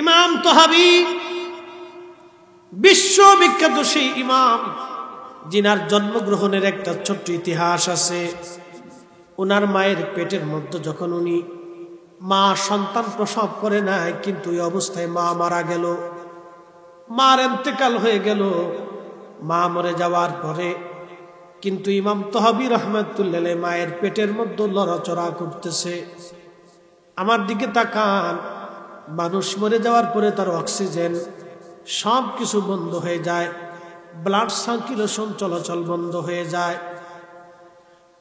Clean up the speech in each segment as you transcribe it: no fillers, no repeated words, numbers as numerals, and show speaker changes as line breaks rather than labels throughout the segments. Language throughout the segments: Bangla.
ইমাম তহাবী বিশ্ববিখ্যাত সেই ইমাম, যিনার জন্মগ্রহণের একটা ছোট্ট ইতিহাস আছে। ওনার মায়ের পেটের মধ্যে যখন উনি মা সন্তান প্রসব করে নাই, কিন্তু এই অবস্থায় মা মারা গেল, মার ইন্তেকাল হয়ে গেল। মা মরে যাওয়ার পরে কিন্তু ইমাম তহাবী রাহমাতুল্লাহ আলাইহি মায়ের পেটের মধ্যে লড়াচড়া করতেছে। আমার দিকে তাকান, মানুষ মরে যাওয়ার পরে তার অক্সিজেন সব কিছু বন্ধ হয়ে যায়, ব্লাড সার্কুলেশন চলাচল বন্ধ হয়ে যায়,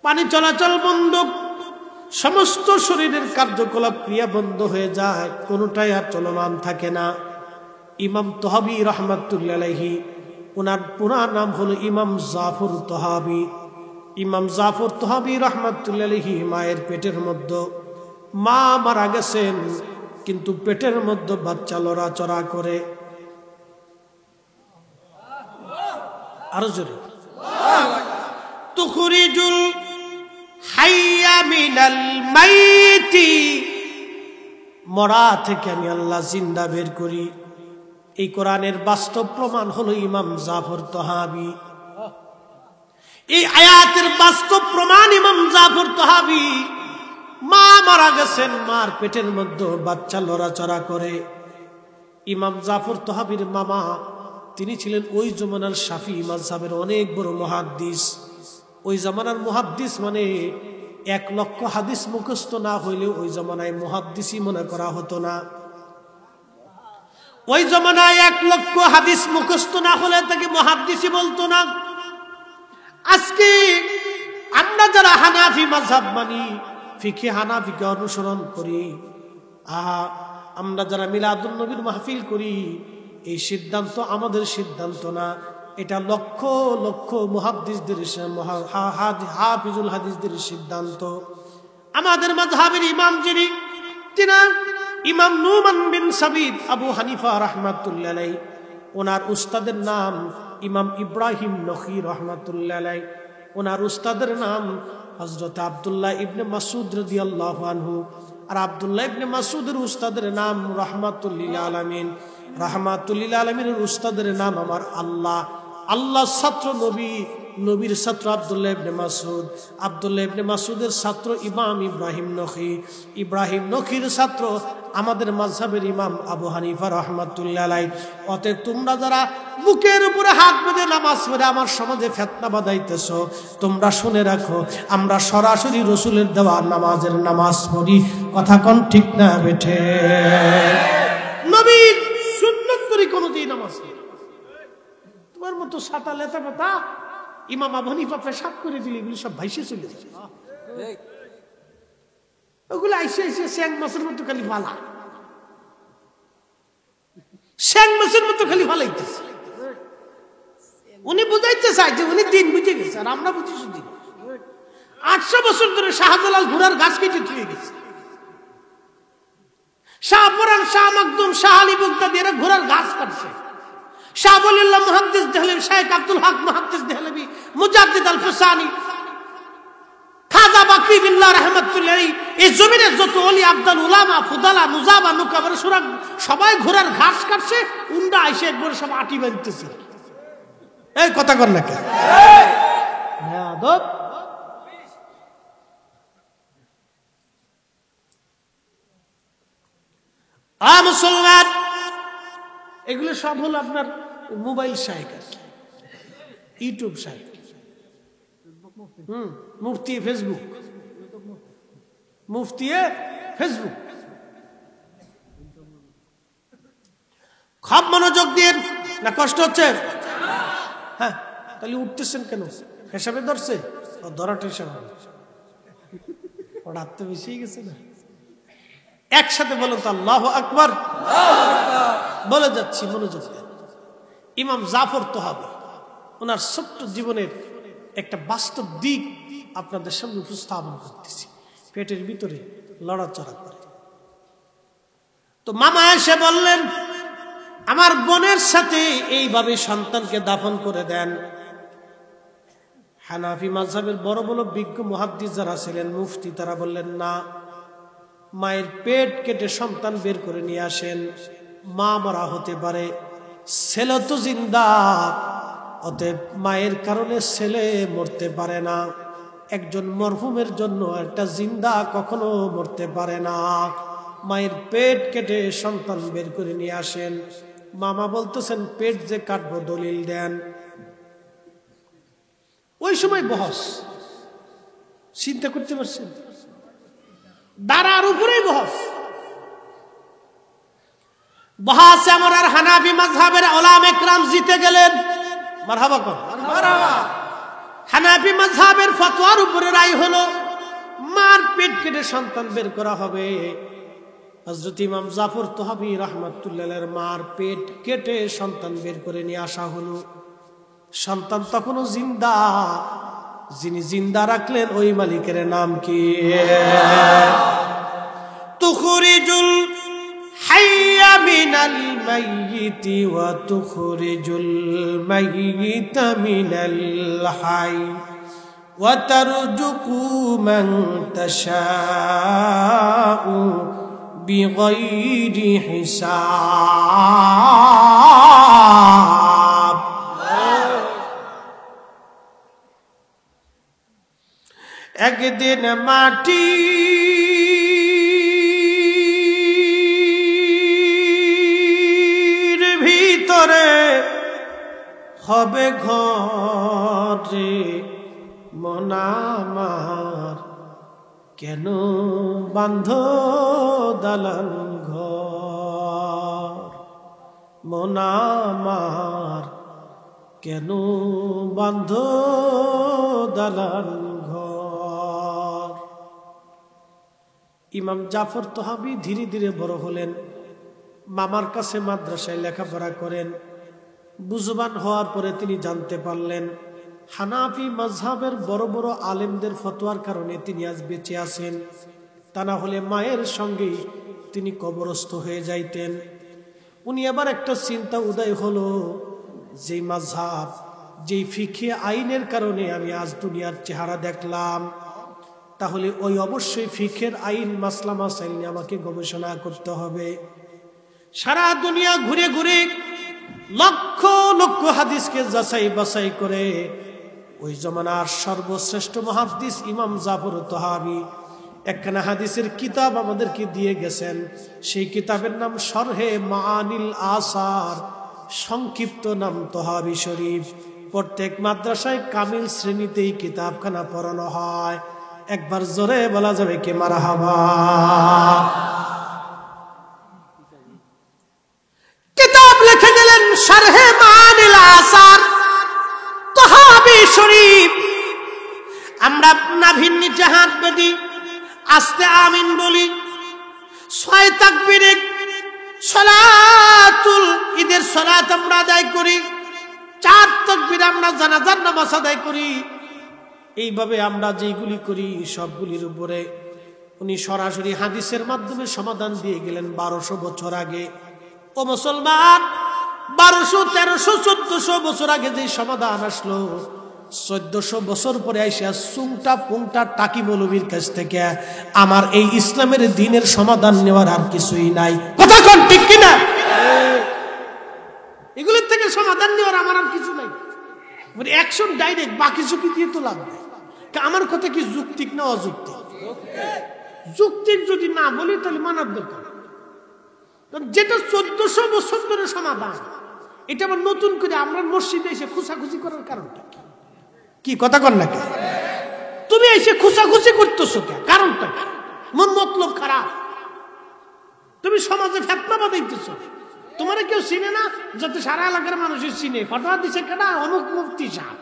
পানি চলাচল বন্ধ, সমস্ত শরীরের কার্যকলাপ ক্রিয়া বন্ধ হয়ে যায়, কোনোটাই আর চলমান থাকে না। ইমাম তহাবী রাহমাতুল্লাহ আলাইহি, ওনার পুরা নাম হলো ইমাম জাফর তহাবী। ইমাম জাফর তহাবী রাহমাতুল্লাহ আলাইহি মায়ের পেটের মধ্যে মা মারা গেছেন, কিন্তু পেটের মধ্যে বাচ্চা লড়াচড়া করে। আরো জোরে, তুখরিজুল হাইয়া মিনাল মাইতি, মরা থেকে আমি আল্লাহ জিন্দা বের করি। এই কোরআনের বাস্তব প্রমাণ হলো ইমাম জাফর তহাবী। এই আয়াতের বাস্তব প্রমাণ ইমাম জাফর তহাবী। মা মারা গেছেন, মার পেটের মধ্যে বাচ্চা লড়াচড়া করে। ইমাম জাফর তহাবীর মামা, তিনি ছিলেন ওই জমানার শাফিঈ মাযহাবের অনেক বড় মুহাদ্দিস। ওই জামানার মুহাদ্দিস মানে 1 লক্ষ হাদিস মুখস্থ না হইলে ওই জমানায় মুহাদ্দিসই মনে করা হতো না। ওই জমানায় 1 লক্ষ হাদিস মুখস্থ না হলে তাকে মুহাদ্দিসই বলতো না। আজকে আমরা যারা হানাফি মাযহাব মানি, ফিকহে হানাফিকে অনুসরণ করি, আমরা যারা মিলাদুন নবীর মাহফিল করি, এই সিদ্ধান্ত আমাদের সিদ্ধান্ত না, এটা লক্ষ লক্ষ মুহাদ্দিসদের, হাফিজুল হাদিসদের সিদ্ধান্ত। আমাদের মাযহাবের ইমাম যিনি, তিনি ইমাম নুমান বিন সাবিত আবু হানিফা রাহমাতুল্লাহ আলাইহি। ওনার উস্তাদের নাম ইমাম ইব্রাহিম নখী রাহমাতুল্লাহ আলাইহি। ওনার উস্তাদের নাম হযরত আব্দুল্লাহ ইবনে মাসউদ রাদিয়াল্লাহু আনহু। আর আব্দুল্লাহ ইবনে মাসউদের উস্তাদের নাম রাহমাতুল লিল আলামিন। রাহমাতুল লিল আলামিনের উস্তাদের নাম আমার আল্লাহ। আল্লাহর ছাত্র নবী, নবীর ছাত্র আব্দুল্লাহ ইবনে মাসউদ, আব্দুল্লাহ ইবনে মাসউদের ছাত্র ইমাম ইব্রাহিম নখী, ইব্রাহিম নখীর ছাত্র আমাদের মাযহাবের ইমাম আবু হানিফা রাহমাতুল্লাহ আলাইহি। অতএব তোমরা যারা বুকের উপরে হাত বেঁধে নামাজ পড়ে আমার সমাজে ফিতনা বাঁধাইতেছ, তোমরা শুনে রাখো, আমরা সরাসরি রাসূলের দেওয়া নামাজের নামাজ পড়ি। কথা কোন ঠিক না বেঠে? নবী সুন্নাত করে কোনদিন নামাজ পড়ি। তোমার মতো সাতা লেতা পাতা ইমাম আবু হানিফা পেশাব করে দিলে এগুলো সব ভাইসে চলে যাবে। ওগুলো আইসে আইসে শ্যাং মাছের মতো খালি ভালা, শ্যাং মাছের মতো খালি ভালাইতেছে। উনি বুঝাইতে চাই যে উনি দিন বুঝে গেছে, আর আমরা বুঝি শুধু 800 বছর ধরে শাহজালাল ঘোড়ার গাছ কেটে ধুয়ে গেছে। শাহপরান, শাহ মাকদুম, শাহ আলী বুগদাদি এরা ঘোড়ার গাছ কাটছে। শাহ ওলিউল্লাহ মুহাদ্দিস দেহলভী, শাইখ আব্দুল হক মুহাদ্দিস দেহলভী, মুজাদ্দিদ আল ফুসানি, খাজা বাকরি বিল্লাহ রাহমাতুল্লাহ আলাইহি, এই জমিনের যত ওলি আব্দাল উলামা ফুদালা মুজাবা নুকাবার সুরা সবাই ঘোড়ার ঘাস কাটছে। উন্ডা আইসে একবার সব আটি বাঁধতেছে। এই কথা কর না কেন? বেয়াদব। মুসলমান, এগুলো সব হলো আপনার মোবাইল শাইখ, ইউটিউব শাইখ, মুফতি ফেসবুক, মুফতি ফেসবুক। খুব মনোযোগ দিয়ে, না কষ্ট হচ্ছে? হ্যাঁ, তাহলে উঠতেছেন কেন? হিসাবে ধরছে? ধরাটা হিসাব ওটা তো বেশি গেছে না। একসাথে বলো তো আল্লাহু আকবার। বলে যাচ্ছি, মনোযোগ দেন। ইমাম জাফর তহাবী, ওনার ছোট্ট জীবনের একটা বাস্তব দিক আপনাদের সামনে উপস্থাপন করতেছি। পেটের ভিতরে লড়াচড়া করে। তো মামা এসে বললেন, আমার বোনের সাথে এইভাবে সন্তানকে দাফন করে দেন। হানাফি মাযহাবের বড় বড় বিজ্ঞ মুহাদ্দিস যারা ছিলেন, মুফতি, তারা বললেন না, মায়ের পেট কেটে সন্তান বের করে নিয়ে আসেন। মা মরা হতে পারে, ছেলে তো জিন্দা, অতএব মায়ের কারণে ছেলে মরতে পারে না। একজন মরহুমের জন্য একটা জিন্দা কখনো মরতে পারে না। মায়ের পেট কেটে সন্তান বের করে নিয়ে আসেন। মামা বলতেছেন পেট যে কাটবো দলিল দেন। ওই সময় বহস, চিন্তা করতে পারছেন, দাঁড়ার উপরেই বহস। বহাসে আমার আর হানাফি মাযহাবের উলামা ইকরাম জিতে গেলেন। মারহাবা কর, মারহাবা। হানাফি মাযহাবের ফতোয়ার উপরে রায় হলো মার পেট কেটে সন্তান বের করা হবে। হযরত ইমাম জাফর তাহাবী রাহমাতুল্লাহের মার পেট কেটে সন্তান বের করে নিয়ে আসা হলো। সন্তান তখনও জিন্দা। যিনি জিন্দা রাখলেন ওই মালিকের নাম কি? তুখরিজুল হাইয়া মিনাল মাইয়িতি ওয়া তুখরিজুল মাইয়িতা মিনাল হাই ওয়া তারযুকু মান তাশাউ বিগাইরি হিসাব। একদিন মাটির ভিতরে হবে ঘরে মন আমার, কেন বান্ধ দালান ঘর? মন আমার, কেন বান্ধ দালান ঘর? ইমাম জাফর তাহাবী ধীরে ধীরে বড় হলেন। মামার কাছে মাদ্রাসায় লেখাপড়া করেন। বুঝবান হওয়ার পরে তিনি জানতে পারলেন হানাফি মাযহাবের বড় বড় আলেমদের ফতোয়ার কারণে তিনি আজ বেঁচে আছেন। তা না হলে মায়ের সঙ্গে তিনি কবরস্থ হয়ে যাইতেন। উনি আবার একটা চিন্তা উদয় হলো, যেই মাযহাব, যেই ফিকহে আইনের কারণে আমি আজ দুনিয়ার চেহারা দেখলাম, তাহলে ওই অবশ্যই ফিকহের আইন মাসলা মাসাইল নিয়ে আমাকে গবেষণা করতে হবে। সারা দুনিয়া ঘুরে ঘুরে লক্ষ লক্ষ হাদিসকে যাচাই বাছাই করে ওই জমানার সর্বশ্রেষ্ঠ মুহাদ্দিস ইমাম জাফর তাহাবী একখানা হাদিসের কিতাব আমাদেরকে দিয়ে গেছেন। সেই কিতাবের নাম শরহে মাআনিল আসার, সংক্ষিপ্ত নাম তাহাবী শরীফ। প্রত্যেক মাদ্রাসায় কামিল শ্রেণীতেই কিতাবখানা পড়ানো হয়। একবার জোরে বলা যাবে কি মারহাবা? কিতাব লিখে গেলেন শরহে মাআনিল আসার, তাহাবী শরীফ। আমরা নাভির নিচে হাত বেঁধে আস্তে আমিন বলি, 6 তাকবীরে সালাতুল ঈদের সালাত আমরা আদায় করি, 4 তাকবীরে আমরা জানাজার নামাজ আদায় করি। এইভাবে আমরা যেগুলি করি সবগুলির উপরে উনি সরাসরি হাদিসের মাধ্যমে সমাধান দিয়ে গেলেন 1200 বছর আগে। ও মুসলমান, 1200, 1300, 1400 বছর আগে যে সমাধান আসলো, 1400 বছর পরে আইসা সুংটা পুংটা টাকি মৌলবীর কাছ থেকে আমার এই ইসলামের দ্বীনের সমাধান নেওয়ার আর কিছুই নাই। কথা কোন ঠিক কিনা? এগুলোর থেকে সমাধান নেওয়ার আমার আর কিছু নাই। মানে অ্যাকশন ডাইরেক্ট, বাকি ঝুঁকি দিয়ে তো লাগবে। আমার কথা কি যুক্তিক না অযৌক্তিক? যুক্তিক যদি না বলি তাহলে মানার দরকার। যেটা 1400 বছর ধরে সমাধান, এটা আবার নতুন করে আমরা মসজিদে এসে খুশাখুশি করার কারণটা কি? কি কথা কর না? তুমি এসে খুশাখুশি করতেছো কে? কারণটা কি? মন মতলব খারাপ। তুমি সমাজে ফেতনা বাঁধাইতেছো। তোমার কেউ চিনে না, যাতে সারা এলাকার মানুষের চিনে। ফতোয়া দিছে কেনা? অমুক মুফতি সাহেব।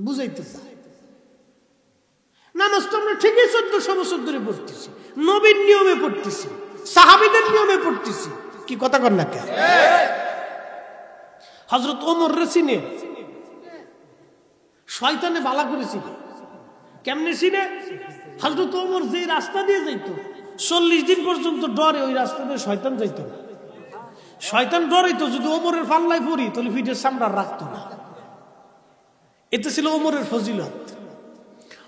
বুঝাইতে চাই নামাজ তো আমরা ঠিকই 1400 বছর ধরে পড়তেছি, নবীর নিয়মে পড়তেছি, সাহাবীদের নিয়মে পড়তেছি। কি কথা কর না কে? হযরত ওমর রে চিনে, শয়তানে বালা করেছিল। কেমনে চিনে? হযরত ওমর যে রাস্তা দিয়ে যাইতো 40 দিন পর্যন্ত ডরে ওই রাস্তা দিয়ে শয়তান যাইতো না। শয়তান ডরাইতো যদি ওমরের পাল্লায় পড়ি তাহলে পিঠের চামড়া রাখতো না। এতে ছিল ওমরের ফজিলত।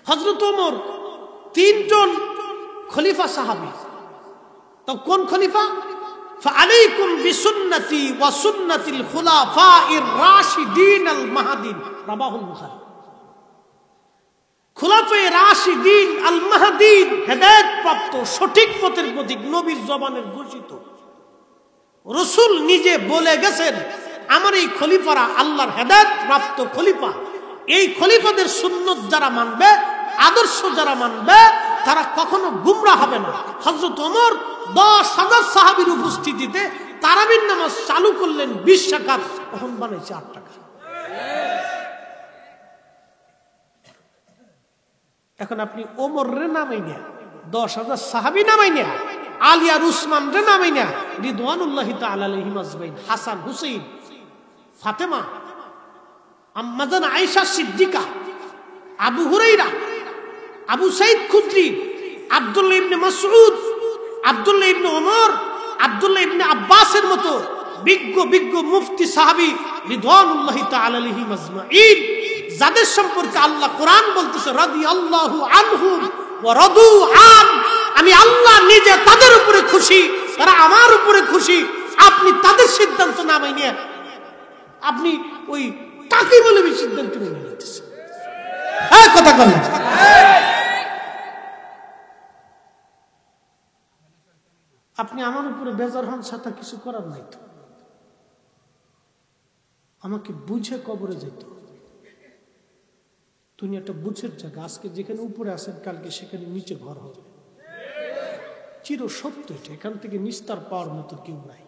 হযরত ওমর 3 জন খলিফা সাহাবী। তো কোন খলিফা? ফাআলাইকুম বিসুন্নতি ওয়া সুন্নাতিল খুলাফাইর রাশিদিন আল মাহদিন, রাবাহুল বুখারী। খুলাফায়ে রাশিদিন আল মাহদিন, হেদায়েত প্রাপ্ত সঠিক পথের প্রতীক, নবীর জবানের ঘোষিত। রাসূল নিজে বলে গেছেন, আমার এই খলিফারা আল্লাহর হেদায়েত প্রাপ্ত খলিফা। এই খলিফাদের সুন্নত যারা মানবে, আদর্শ যারা মানবে, তারা কখনো গুমরা হবে না। হযরত ওমর 10,000 সাহাবীর উপস্থিতিতে তারাবির নামাজ চালু করলেন 20 রাকাত, তখন বানাইছে 8 টাকা। এখন আপনি ওমর রে নামাই না, 10,000 সাহাবী নামাই না, আলী আর উসমান রে নামাই না, রিদওয়ানুল্লাহি তাআলা আলাইহিম আজমাইন, হাসান হুসাইন, ফাতেমা, আম্মা জান আয়েশা সিদ্দিকা, আবু হুরায়রা, আবু সাঈদ খুদরি, আব্দুল্লাহ ইবনে মাসউদ, আব্দুল্লাহ ইবনে ওমর, আব্দুল্লাহ ইবনে আব্বাসের মতো বিজ্ঞ বিজ্ঞ মুফতি সাহাবী রিদওয়ানুল্লাহি তাআলা আলাইহিম আজমাইন, যাদের সম্পর্কে আল্লাহ কোরআন বলতেছে রাদিয়াল্লাহু আনহুম ওয়া রাদু আন, আমি আল্লাহ নিজে তাদের উপরে খুশি, তারা আমার উপরে খুশি। আপনি তাদের সিদ্ধান্ত না মাইনে আপনি ওই কাকে বলে সিদ্ধান্ত নিয়ে নিতেছেন? হ্যাঁ, কথা বলেন। আপনি আমার উপরে বেজার হন, সাথে কিছু করার নাই তো। আমাকে বুঝে কবরে যেত। তুমি একটা বুঝের জায়গা, আজকে যেখানে উপরে আছেন কালকে সেখানে নিচে ঘর হবে, চির সত্য এটা। এখান থেকে নিস্তার পাওয়ার মতো কেউ নাই।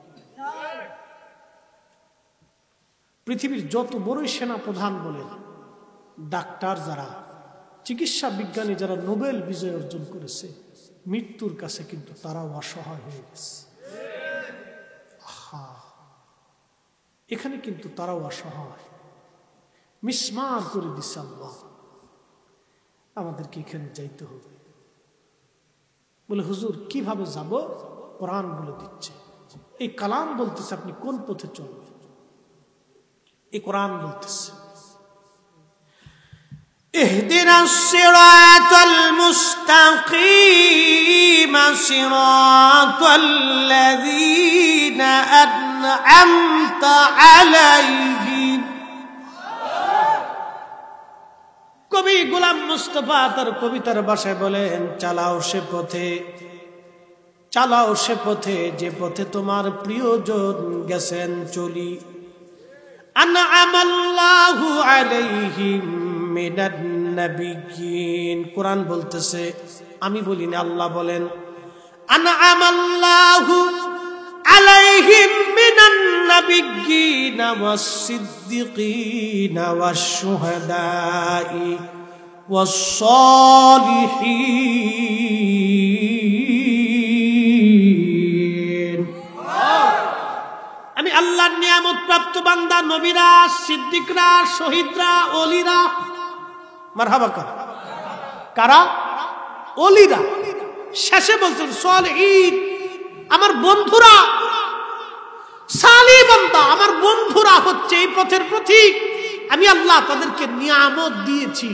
পৃথিবীর যত বড়ই সেনা প্রধান বলেন, ডাক্তার যারা, চিকিৎসা বিজ্ঞানী যারা নোবেল বিজয় অর্জন করেছে, মৃত্যুর কাছে কিন্তু তারাও অসহায় হয়ে গেছে। এখানে কিন্তু তারাও অসহায়, মিসমার করে দিচ্ছে আল্লাহ। আমাদেরকে এখানে যাইতে হবে। বলে হুজুর কিভাবে যাব? কোরআন বলে দিচ্ছে, এই কালাম বলতেছে আপনি কোন পথে চলবেন। এই কোরআন বলতেছে ইহদিনাস সিরাতাল মুস্তাকিম সিরাতাল্লাযীনা আন'আমতা আলাইহিম। কবি গোলাম মুস্তাফা তার কবিতার ভাষায় বলেন, চালাও সে পথে, চালাও সে পথে, যে পথে তোমার প্রিয়জন গেছেন চলি। আন'আমাল্লাহু আলাইহিম মিনান নাবিয়্যিন। কোরআন বলতেছে, আমি বলি না, আল্লাহ বলেন, আন'আমাল্লাহু আলাইহিম মিনান নাবিয়্যিন ওয়াস সিদ্দিকিন ওয়াশ শুহাদাই ওয়াস সালিহিন। আমি আল্লাহর নিয়ামত প্রাপ্ত বান্দা, নবীরা, সিদ্দিকরা, শহীদরা, ওলিরা। মারহাবা কারা? ওলিরা। শেষে বলছেন সালিহিন, আমার বন্ধুরা। সালিহ বান্দা, আমার বন্ধুরা হচ্ছে এই পথের প্রতীক। আমি আল্লাহ তাদেরকে নিয়ামত দিয়েছি,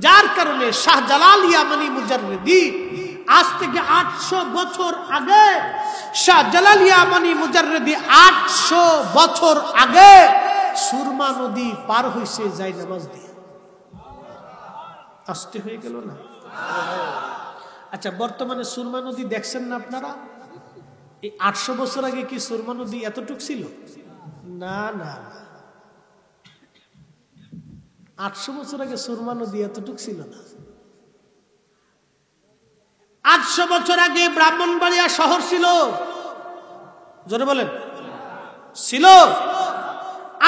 যার কারণে শাহজালাল ইয়ামানি মুজাররিদি আজ থেকে 800 বছর আগে, শাহজালাল ইয়ামানি মুজাররিদি 800 বছর আগে সুরমা নদী পার হইছে যায় নামাজ দিয়ে। আসতে হয়ে গেল না? আচ্ছা, বর্তমানে সুরমা নদী দেখছেন না আপনারা? এই 800 বছর আগে কি সুরমা নদী এতটুক ছিল? না না, 800 বছর আগে সুরমা নদী এতটুক ছিল না। 800 বছর আগে ব্রাহ্মণবাড়িয়া শহর ছিল, জোরে বলেন, ছিল।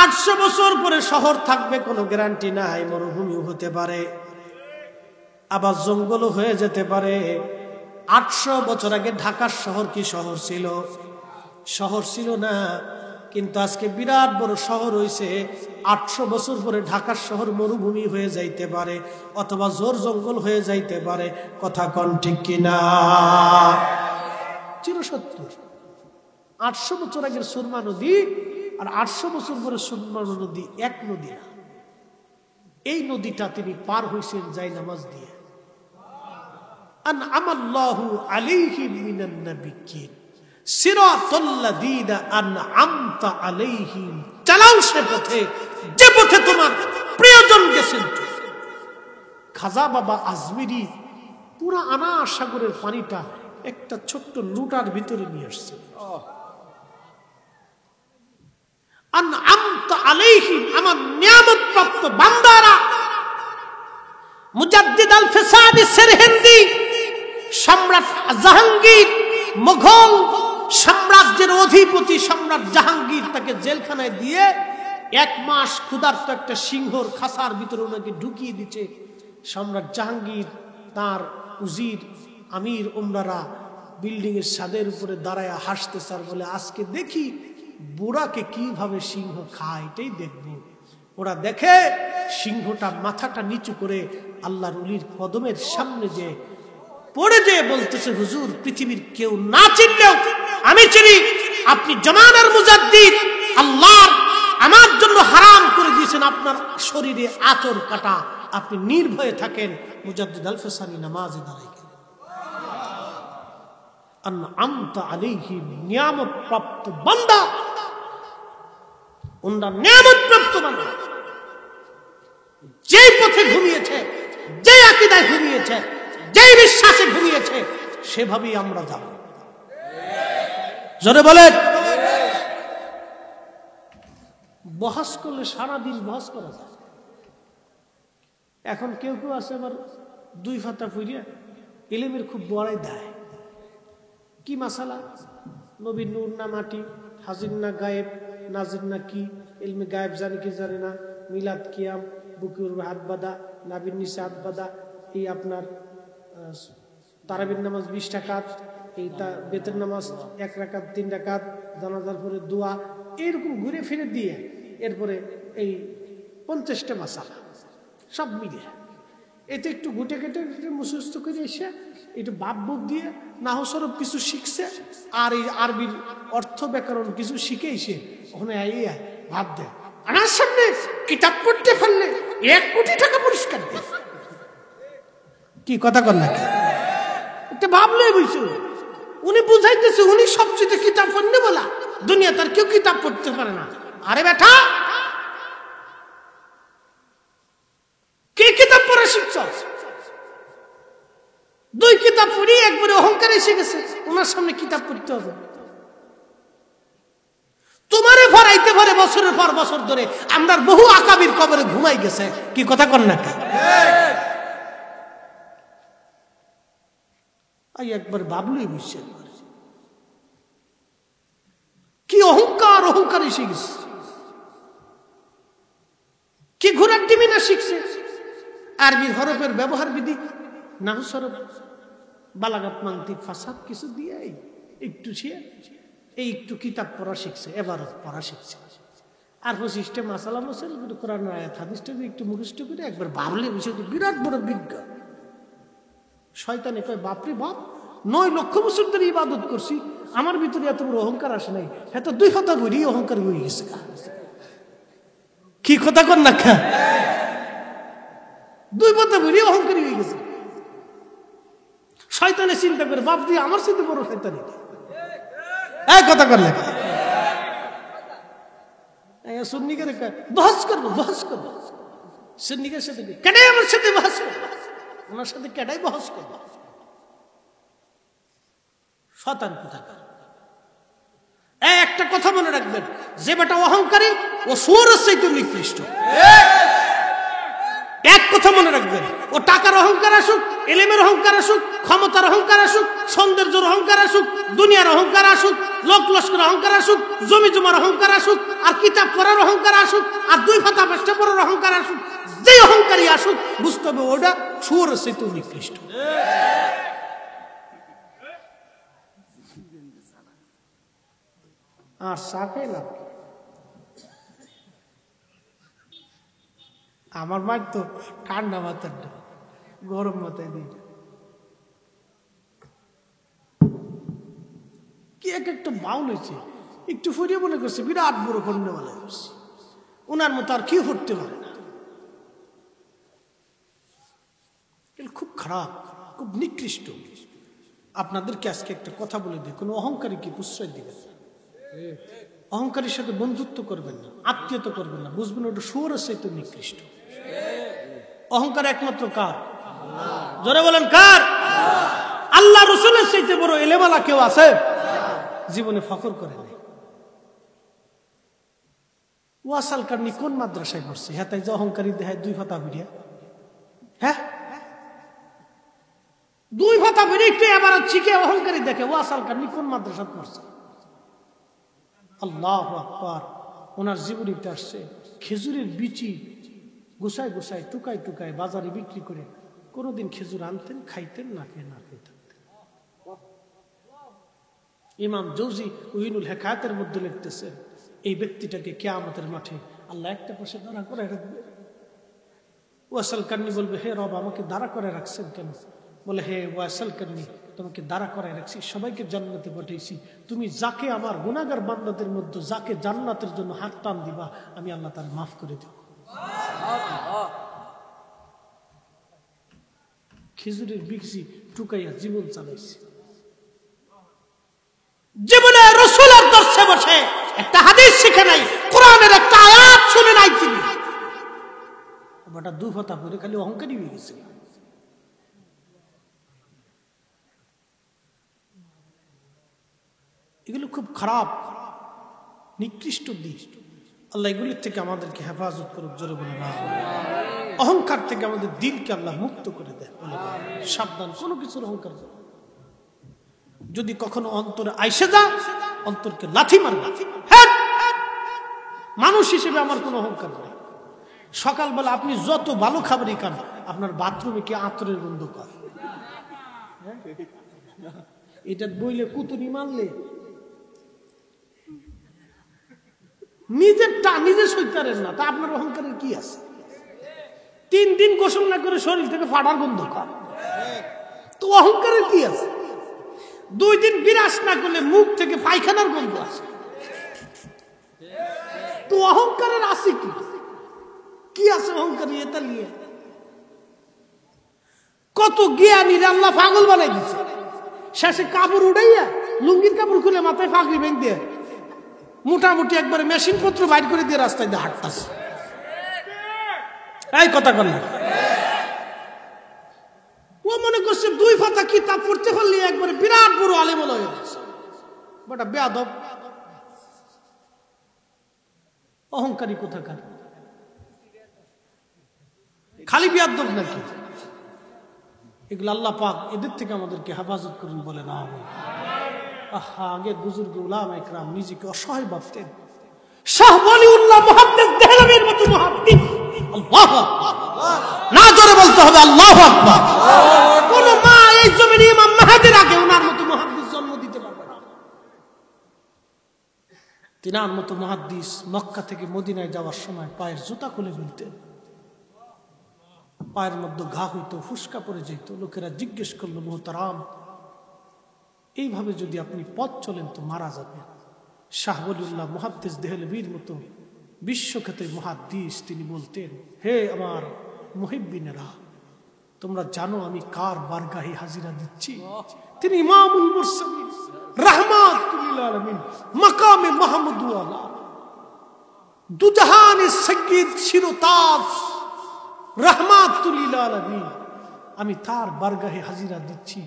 800 বছর পরে শহর থাকবে কোনো গ্যারান্টি নাই। মরুভূমিও হতে পারে, আবার জঙ্গলও হয়ে যেতে পারে। 800 বছর আগে ঢাকার শহর কি শহর ছিল? শহর ছিল না, কিন্তু আজকে বিরাট বড় শহর হয়েছে। 800 বছর পরে ঢাকার শহর মরুভূমি হয়ে যাইতে পারে, অথবা জোর জঙ্গল হয়ে যাইতে পারে। কথা কোন ঠিক কিনা? চিরসত্য। 800 বছর আগের সুরমা নদী আর 800 বছর পরে সুরমা নদী এক নদী না। এই নদীটা তিনি পার হয়েছেন যায় নামাজ দিয়ে। আন'আমাল্লাহু আলাইহিম মিনান নাবিয়্যিন। সিরাতাল্লাযীনা আনআমতা আলাইহিম, চালাও সে পথে যে পথে তোমার প্রিয়জন গেছেন। খাজা বাবা আজমিরি পুরা আনা সাগরের পানিটা একটা ছোট্ট লুটার ভিতরে নিয়ে আসছে। আনআমতা আলাইহিম, আমার নিয়ামত প্রাপ্ত বান্দারা। মুজাদ্দিদ আল ফিসাদি সিরহিন্দি, সম্রাট জাহাঙ্গীর, মুঘল সাম্রাজ্যের অধিপতি সম্রাট জাহাঙ্গীর তাকে জেলখানায় দিয়ে 1 মাস ক্ষুধার্ত একটা সিংহর খাসার ভিতরে ওনাকে ঢুকিয়ে দিচ্ছে। সম্রাট জাহাঙ্গীর, তার উজির, আমির উমরারা বিল্ডিং এর ছাদের উপরে দাঁড়ায় হাসতেছে আর বলে, আজকে দেখি বুড়াকে কিভাবে সিংহ খায়, এটাই দেখবো। ওরা দেখে সিংহটা মাথাটা নিচু করে আল্লাহর ওলির কদমের সামনে যে পড়ে যেয়ে বলতেছে, হুজুর, পৃথিবীর কেউ না চিনলেও আমি চিনি, আপনি জামানার মুজাদ্দিদ, আল্লাহ আমার জন্য হারাম করে দিয়েছেন আপনার শরীরে আঁচড় কাটা, আপনি নির্ভয়ে থাকেন। মুজাদ্দিদ আল ফিসানি নামাজে দাঁড়ায় গেলেন। আনআমতা আলাইহিম, নিয়ামত প্রাপ্ত বান্দা, ওনার নিয়ামত প্রাপ্ত বান্দা। যেই পথে ঘুমিয়েছে, যেই আকীদায় ঘুমিয়েছে, যেই বিশ্বাসে ঘুমিয়েছে, সেভাবেই আমরা যাব। জোরে বলেন। বহস করলে সারাদিন বহস করা যায়। এখন কেউ কেউ আছে আবার 2 ফাতা পড়িয়া ইলমের খুব বড়াই দেয়। কি মাসালা? নবীর নূর না মাটি, হাজির না গায়েব, নাজির না কি, ইলমে গায়েব জানি কি জানে না, মিলাদ কিয়াম, বুকুর হাত বাঁধা, নাবির নিচে হাত বাঁধা, এই আপনার তারাবির নামাজ 20 রাকাত, এই বেতের নামাজ 1 রাকাত, 3 রাকাত, জানাজার পরে দোয়া, এইরকম ঘুরে ফিরে দিয়ে এরপরে এই 50টা মাসালা সব মিলে এতে একটু ঘুটে কেটে মুখস্থ করে এসে একটু বাপ বুক দিয়ে নাহসরফ কিছু শিখছে, আর এই আরবির অর্থ ব্যাকরণ কিছু শিখে এসে ওখানে ভাব দেয়। আমার সামনে কিতাব পড়তে পারলে 1 কোটি টাকা পুরস্কার দেয়। কি কথা কর না? এটা ভাবলে বুঝছো, উনি বুঝাইতেছে উনি সবচেয়ে কিতাব পড়তে বলা, দুনিয়া তার কেউ কিতাব পড়তে পারে না। আরে বেটা, কে কিতাব পড়া শিখছ? 2 কিতাব পড়ি একবারে অহংকার এসে গেছে, ওনার সামনে কিতাব পড়তে হবে। তোমারে ভরাইতে ভরে বছরের পর বছর ধরে আমরা বহু আকাবির কবরে ঘুমাই গেছে। কি কথা কর না? একবার ভাবলই বুঝছে কি অহংকার, অহংকার এসে গেছে। কি ঘোড়ার ডিমি না শিখছে, আরবি হরফের ব্যবহার বিধি, নাহু সরফ, বালাগাত, মান্তিক, ফাসাদ কিছু দিয়ে একটু এই একটু কিতাব পড়া শিখছে, এবারত পড়া শিখছে। আর 25টা মাসালা মশাল কোরআন আয়াত হাদিসটা একটু মুখস্থ করে একবার ভাবলে বিষয়টি বিরাট বড় বিজ্ঞান। শয়তানে কয়, বাপরে বাপ, 9 লক্ষ বছর ধরে ইবাদত করছি, আমার ভিতরে এত বড় অহংকার আসে নাই, এত 2 ফাতা ভরি অহংকার হয়ে গেছে। কি কথা কর না? 2 ফাতা ভরি অহংকার হয়ে গেছে। শয়তানে চিন্তা করে, বাপ দিয়ে আমার সাথে বড় শয়তানি। কথা কর না? সুন্নিকের বহস করবো, বহস করবো, সুন্নিকের সাথে কেটাই আমার সাথে বহস করবো, ওনার সাথে কেটাই বহস করবো। শয়তান কোথাকার। একটা কথা মনে রাখবেন, যে বেটা অহংকারী ও সুরের চাইতে নিকৃষ্ট। এক কথা মনে রাখবেন, ও টাকার অহংকার আসুক, এলেমের অহংকার আসুক, ক্ষমতার অহংকার আসুক, সৌন্দর্যের অহংকার আসুক, দুনিয়ার অহংকার আসুক, লোক লস্কর অহংকার আসুক, জমি জমার অহংকার আসুক, আর কিতাব পড়ার অহংকার আসুক, আর 2 ফাতা 5টা পড়ার অহংকার আসুক, যে অহংকারী আসুক, বুঝতে হবে ওটা সুরের চাইতে নিকৃষ্ট। আর সাথে না, আমার মার তো ঠান্ডা মাথার গরম মাথায় দিই। কি একটা বাউল হয়েছে, একটু ফুরিয়ে মনে করছে বিরাট বড় কন্যাওয়ালা হয়েছে, ওনার মতো আর কেউ ফুটতে পারে না। খুব খারাপ, খুব নিকৃষ্ট। আপনাদেরকে আজকে একটা কথা বলে দিই, কোনো অহংকারী কি প্রশ্রয় দিবেন না, অহংকারীর সাথে বন্ধুত্ব করবেন না, আত্মীয়তা করবেন না, বুঝবেন ওটা শুয়োরের চাইতে নিকৃষ্ট। অহংকার একমাত্র কার? জোরে বলেন কার? আল্লাহ রাসূলের চাইতে বড় এলেমালা কেউ আছে? জীবনে ফখর করে নাই। ওয়াসাল কারনি কোন মাদ্রাসায় পড়ছে? হ্যাঁ, তাই যে অহংকারী দেখায় দুই ফাতা ভিড়িয়া, হ্যাঁ দুই ফাতা ভিড়িয়ে একটু এবার চিকে অহংকারী দেখে। ওয়াসাল কারনি কোন মাদ্রাসায় পড়ছে? আল্লাহু আকবার। ওনার জীবনীতে আসছে খেজুরের বিচি গুছায় গুছায় টুকায় টুকায় বাজারে বিক্রি করে কোনোদিন খেজুর আনতেন, খাইতেন, না খেয়ে না খেয়ে থাকতেন। ইমাম জৌজি উইনুল হেকায়াতের মধ্যে লিখতেছেন, এই ব্যক্তিটাকে কিয়ামতের মাঠে আল্লাহ একটা পাশে দাঁড়া করে রাখবে। ওয়াসাল কারনি বলবে, হে রব, আমাকে দাঁড়া করে রাখছেন কেন? বলে, হে ওয়াসাল কারনি, তোমাকে দাঁড়া করে রাখছি, সবাইকে জান্নাতে পাঠিয়েছি, তুমি যাকে আমার গুনাহগার বান্দাদের মধ্যে যাকে জান্নাতের জন্য হাত টান দিবা, আমি আল্লাহ তার মাফ করে দেব। খেজুরের বিচি টুকাইয়া জীবন চালাইছে। জীবনে রাসূলের দর্শে বসে একটা হাদিস শিখে নাই, কোরআনের একটা আয়াত শুনে নাই তিনি। ওটা দুফতা পরে খালি অহংকারী হয়ে গেছে। এগুলো খুব খারাপ, নিকৃষ্ট দিক। আল্লাহ এগুলির থেকে আমাদেরকে হেফাজত করুক, জোরে বলে না। অহংকার থেকে আমাদের দিলকে আল্লাহ মুক্ত করে দেয়। সাবধান, কোনো কিছুর অহংকার যদি কখনো অন্তরে আইসে যা, অন্তরকে লাথি মারবে। হ্যাঁ, মানুষ হিসেবে আমার কোনো অহংকার নেই। সকালবেলা আপনি যত ভালো খাবারই খান, আপনার বাথরুমে কি আতরের গন্ধ করে? এটা বইলে কুতুনি মারলে নিজেরটা নিজে সইতারেন না, তা আপনার অহংকারের কি আছে? 3 দিন গোসল না করে শরীর থেকে ফাটার গন্ধ করে, তো অহংকারের কি আছে? 2 দিন বিরাস না করলে মুখ থেকে পায়খানার গন্ধ আসে, তো অহংকারের আছে কি? কি আছে অহংকারী? এটা নিয়ে কত জ্ঞানীরা আল্লাহ পাগল বানাই দিচ্ছে। শেষে কাপড় উঠাইয়া লুঙ্গির কাপড় খুলে মাথায় পাগড়ি বেঁধে দিয়ে মোটামুটি একবারে মেশিন পত্র বাইর করে দিয়ে রাস্তায় দিয়ে হাঁটতেছে। এই কথা বল না। ও মনে করছে 2 ফাতা কিতাব পড়তে পারলে একবারে বিরাট বড় আলেম হয়ে গেছে। বড় বেয়াদব, অহংকারী কোথাকার, খালি বেয়াদব নাকি? এগুলো আল্লাহ পাক এদের থেকে আমাদেরকে হেফাজত করুন, বলে না। আহা, আগে বুজুর্গ উলামা ইকরাম নিজেকে অসহায় ভাবতেন। শাহ ওয়ালিউল্লাহ মুহাদ্দিস দেহলভীর মতো মুহাদ্দিস, আল্লাহু আকবার, না জোরে বলতে হবে আল্লাহু আকবার। কোন মা এই জমিনে ইমাম মাহদির আগে ওনার মতো মুহাদ্দিস জন্ম দিতে পারবে না। তিনার মতো মুহাদ্দিস মক্কা থেকে মদিনায় যাওয়ার সময় পায়ের জুতা খুলে ফেলতেন, পায়ের মধ্যে ঘা হইতো, ফুসকা পড়ে যেত। লোকেরা জিজ্ঞেস করলো, মুহতারাম, এইভাবে যদি আপনি পথ চলেন তো মারা যাবেন। শাহ ওয়ালিউল্লাহ মুহাদ্দিস দেহলভীর মতো বিশ্বখ্যাত মুহাদ্দিস তিনি বলতেন, হে আমার মুহিব্বিনেরা, তোমরা জানো আমি কার বারগাহে হাজিরা দিচ্ছি? তিনি ইমামুল মুরসালিন, রাহমাতুল লিল আলামিন, মাকামে মাহমুদ ওয়ালা, দুজাহানের সাইয়্যিদ শিরোতাজ, রাহমাতুল লিল আলামিন। আমি তার বারগাহে হাজিরা দিচ্ছি।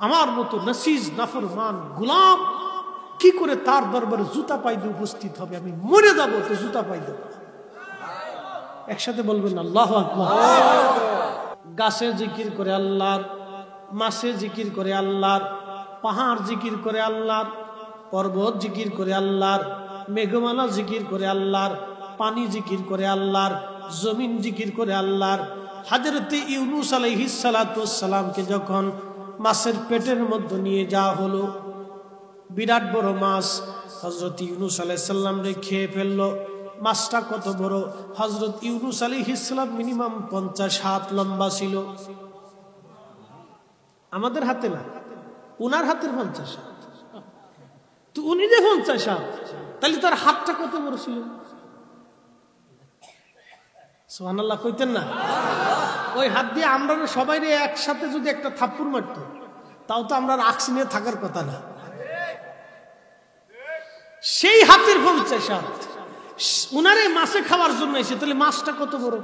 আমার মতো নসিজ নাফরমান গোলাম কি করে তার দরবারে জুতা পাইতে উপস্থিত হবে? আমি মরে যাব তো জুতা পাই দেব। একসাথে বলবেন আল্লাহু আকবার। গাছে জিকির করে আল্লাহর, মাছে জিকির করে আল্লাহর, পাহাড় জিকির করে আল্লাহর, পর্বত জিকির করে আল্লাহর, মেঘমালা জিকির করে আল্লাহর, পানি জিকির করে আল্লাহর, জমিন জিকির করে আল্লাহর। হযরত ইউনূস আলাইহিস সালাতু ওয়াস সালামকে যখন মাছের পেটের মধ্যে নিয়ে যাওয়া হলো, বিরাট বড় মাছ হযরত ইউনূস আলাইহিস সালাম রে খেয়ে ফেললো। মাছটা কত বড়! হযরত ইউনূস আলাইহিস সালাম মিনিমাম 50 হাত লম্বা ছিল। আমাদের হাতে না, উনার হাতের 50 হাত। তো উনি যে 50 হাত, তাহলে তার হাতটা কত বড় ছিল? সুবহানাল্লাহ কইতেন না? ওই হাত দিয়ে আমরা সবাই একসাথে যদি একটা থাপ্পড় মারতো, তাও তো আমরা রাখছি নিয়ে থাকার কথা না। সেই হাতের 50 হাত উনারে মাছে খাওয়ার জন্য এসে, তাহলে মাছটা কত বড়।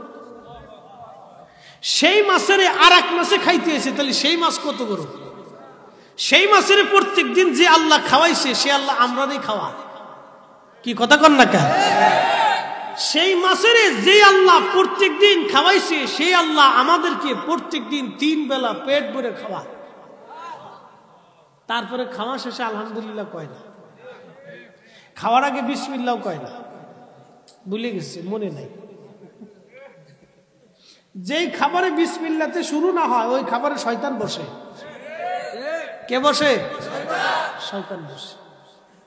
সেই মাছের আর এক মাছে খাইতে এসে, তাহলে সেই মাছ কত বড়। সেই মাছের প্রত্যেক দিন যে আল্লাহ খাওয়াইছে, সে আল্লাহ আমরাই খাওয়া। কি কথা কন না কেন? সেই মাছের যে আল্লাহ প্রত্যেক দিন খাওয়াইছে, সেই আল্লাহ আমাদেরকে প্রত্যেক দিন 3 বেলা পেট ভরে খাওয়া। তারপরে খাওয়া শেষে আলহামদুলিল্লাহ কয় না, খাওয়ার আগে বিসমিল্লাহ কয় না, ভুলে গেছে, মনে নাই। যেই খাবারে বিসমিল্লাতে শুরু না হয়, ওই খাবারে শয়তান বসে। কে বসে? শয়তান বসে।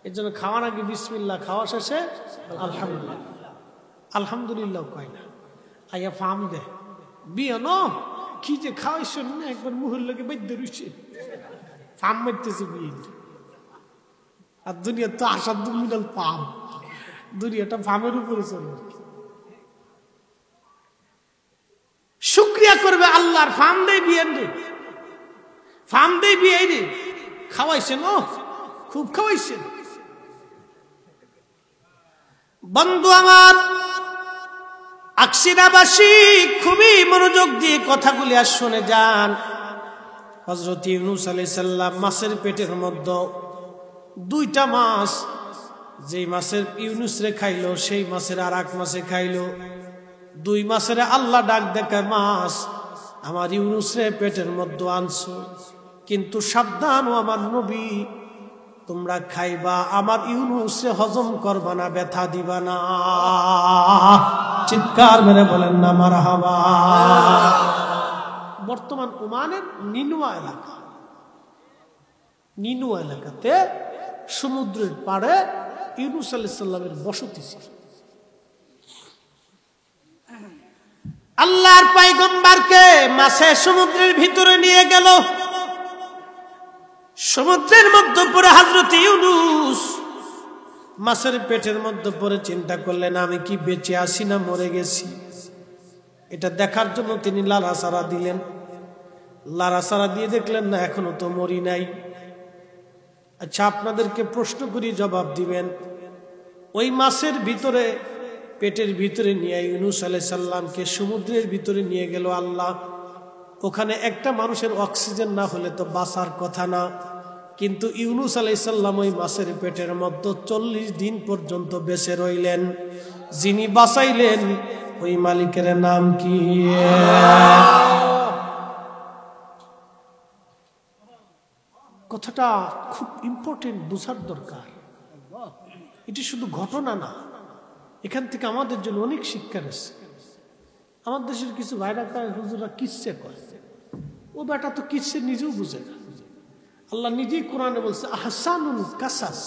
এর জন্য খাওয়ার আগে বিসমিল্লাহ, খাওয়া শেষে আলহামদুলিল্লাহ। আলহামদুলিল্লাহ কয় না, আইয়া ফাম দে বিয়ানো কি যে খাওয়াইছেন না, একবার মুহের লোকে বৈদ্য রুইছে ফাম মারতেছে বিয়ে। আর দুনিয়া তো আসার দুমিনাল পাম, দুনিয়াটা ফামের উপরে চলে। শুকরিয়া করবে আল্লাহর, ফাম দেয় বিয়েন রে, ফাম দেয় বিয়ে রে, খাওয়াইছেন, ও খুব খাওয়াইছেন। বন্ধু আমার, আকসিরাবাসী খুবই মনোযোগ দিয়ে কথাগুলি আর শুনে যান। হযরত ইউনূস আলাইহিস সালাম মাছের পেটের মধ্যে 2টা মাছ, যেই মাছের ইউনূস রে খাইলো, সেই মাছের আর এক মাছে খাইলো। 2 মাছের আল্লাহ ডাক দেখায়, মাছ আমার ইউনূস রে পেটের মধ্যে আনছো, কিন্তু সাবধান ও আমার নবী, তোমরা খাইবা, আমার ইউনূস রে হজম করবা না, ব্যথা দিবা না। চিৎকার মেরে বলেন না মারহাবা। বর্তমান ওমানের নিনুয়া এলাকা, নিনুয়া এলাকাতে সমুদ্রের পাড়ে ইউনূস আলাইহিস সালামের বসতি ছিল। আল্লাহর পয়গম্বরকে মাছে সমুদ্রের ভিতরে নিয়ে গেল। সমুদ্রের মধ্যে পড়ে হযরত ইউনূস মাছের পেটের মধ্যে পড়ে চিন্তা করলেন, আমি কি বেঁচে আছি না মরে গেছি। এটা দেখার জন্য তিনি লাড়াচাড়া দিলেন। লাড়াচাড়া দিয়ে দেখলেন না, এখনো তো মরি নাই। আচ্ছা, আপনাদেরকে প্রশ্ন করি, জবাব দিবেন। ওই মাছের ভিতরে, পেটের ভিতরে নিয়ে ইউনূস আলাইহিস সালামকে সমুদ্রের ভিতরে নিয়ে গেল আল্লাহ। ওখানে একটা মানুষের অক্সিজেন না হলে তো বাঁচার কথা না, কিন্তু ইউনূস আলাইহিস সালাম ওই মাছের পেটের মধ্যে 40 দিন পর্যন্ত বেঁচে রইলেন। যিনি বাঁচাইলেন ওই মালিকের নাম কি? কথাটা খুব ইম্পর্টেন্ট, বোঝার দরকার। এটি শুধু ঘটনা না, এখান থেকে আমাদের জন্য অনেক শিক্ষা আছে। আমার দেশের কিছু ভাইরা হুজুরা কিসসে করে, ও বেটা তো কিসসে নিজেও বুঝে না। আল্লাহ নিজেই কোরআনে বলছে আহসানুল কাসাস।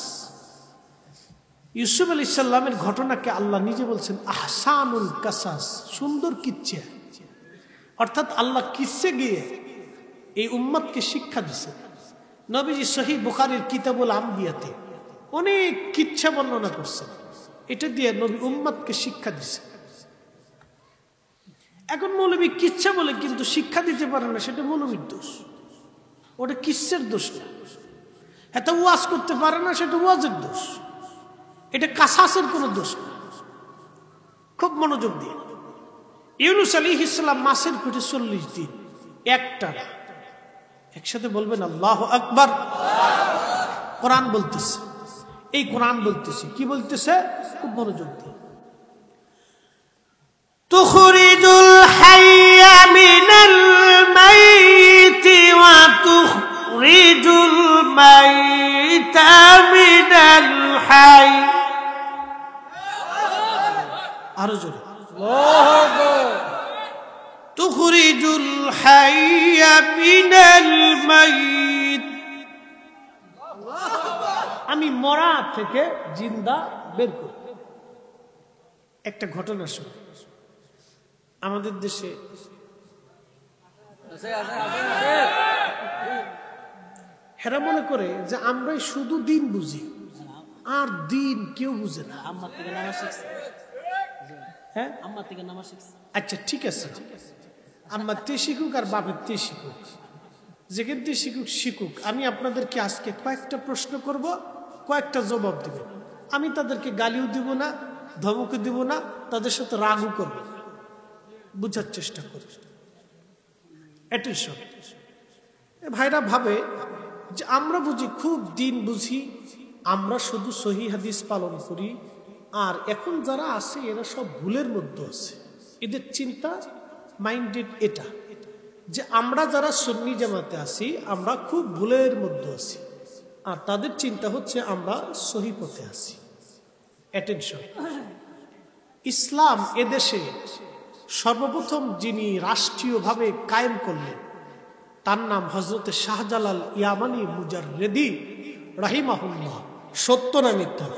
ইউসুফ আলাইহিস সালামের ঘটনাকে আল্লাহ নিজে বলছেন আহসানুল কাসাস, সুন্দর কিচ্ছা। অর্থাৎ আল্লাহ কিসসে গিয়ে এই উম্মতকে শিক্ষা দিছে। নবীজি সহিহ বুখারীর কিতাবুল আমবিয়াতে অনেক কিচ্ছা বর্ণনা করছেন, এটা দিয়ে নবী উম্মতকে শিক্ষা দিছে। এখন মৌলবী কিচ্ছা বলে কিন্তু শিক্ষা দিতে পারে না, সেটা মৌলবীর দোষ, ওটা কিচ্ছের দোষ না। এত ওয়াজ করতে পারে না, সেটা ওয়াজের দোষ, এটা কাসাসের কোনো দোষ না। খুব মনোযোগ দিয়ে, ইউনূস আলাইহিস সালাম মাছের পেটে 40 দিন একটানা, একসাথে বলবেন আল্লাহু আকবার। কোরআন বলতেছে, এই কোরআন বলতেছে, কি বলতেছে? খুব মনোযোগ দিয়ে, তুখরিজুল হাইয়া মিনাল মাইতি ওয়া তুখরিজুল মাইতা মিনাল হাই। আরো জোরে, তুখরিজুল হাইয়া মিনাল মাইত। আমি মরা থেকে জিন্দা বের করি। একটা ঘটনা শুনি, আমাদের দেশে হেরা মনে করে যে আমরাই শুধু দিন বুঝি, আর দিন কেউ বুঝে না। হ্যাঁ, আচ্ছা ঠিক আছে, আম্মার তে শিখুক আর বাপের তে শিখুক, যেখান থেকে শিখুক শিখুক। আমি আপনাদেরকে আজকে কয়েকটা প্রশ্ন করব, কয়েকটা জবাব দেব। আমি তাদেরকে গালিও দিব না, ধমকও দিব না, তাদের সাথে রাগও করব না, বুঝার চেষ্টা করব। অ্যাটেনশন। ভাইরা ভাবে যে আমরা বুঝি, খুব দিন বুঝি, আমরা শুধু সহি হাদিস পালন করি, আর এখন যারা আছে এরা সব ভুলের মধ্যে আছে। এদের চিন্তা মাইন্ডেড এটা যে আমরা যারা সুন্নি জামাতে আছি আমরা খুব ভুলের মধ্যে আছি, আর তাদের চিন্তা হচ্ছে আমরা সহি পথে আছি। অ্যাটেনশন। ইসলাম এদেশে সর্বপ্রথম যিনি রাষ্ট্রীয়ভাবে কায়েম করলেন তার নাম হযরত শাহজালাল ইয়ামানি মুজাররিদি রাহিমাহুল্লাহ। সত্য না মিথ্যা?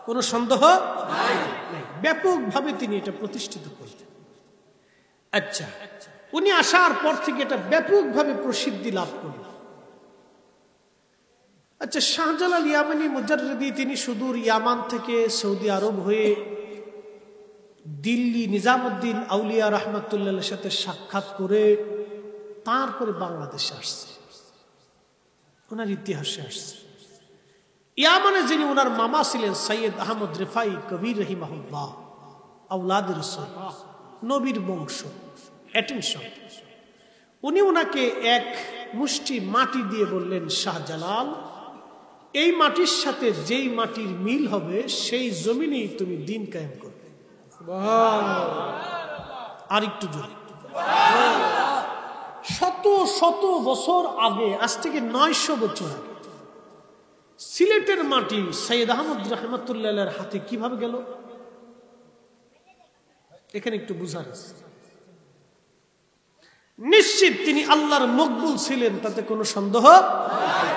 কোনো সন্দেহ নাই। ব্যাপকভাবে তিনি এটা প্রতিষ্ঠিত করলেন। আচ্ছা, উনি আসার পর থেকে এটা ব্যাপকভাবে প্রসিদ্ধি লাভ করলেন। আচ্ছা, শাহজালাল ইয়ামানি মুজাররিদি তিনি সুদূর ইয়ামান থেকে সৌদি আরব হয়ে দিল্লি নিজামুদ্দিন আউলিয়া রহমতুল্লাহর সাথে সাক্ষাৎ করে তারপরে বাংলাদেশে আসছে, ওনার ইতিহাসে আসছে। ইয়ামানে যিনি ওনার মামা ছিলেন সৈয়দ আহমদ রিফাই কবির রহিমাহুল্লাহ, আওলাদ রাসূল, নবীর বংশ। অ্যাটেনশন। উনি ওনাকে এক মুষ্টি মাটি দিয়ে বললেন, শাহজালাল, এই মাটির সাথে যেই মাটির মিল হবে সেই জমিনেই তুমি দিন কায়েম করবে। আর একটু জোরে। শত শত বছর আগে, আজ থেকে 900 বছর আগে সিলেটের মাটি সৈয়দ আহমদ রহমতুল্লাহর হাতে কিভাবে গেল, এখানে একটু বুঝার আছে। নিশ্চিত তিনি আল্লাহর মকবুল ছিলেন, তাতে কোনো সন্দেহ নেই।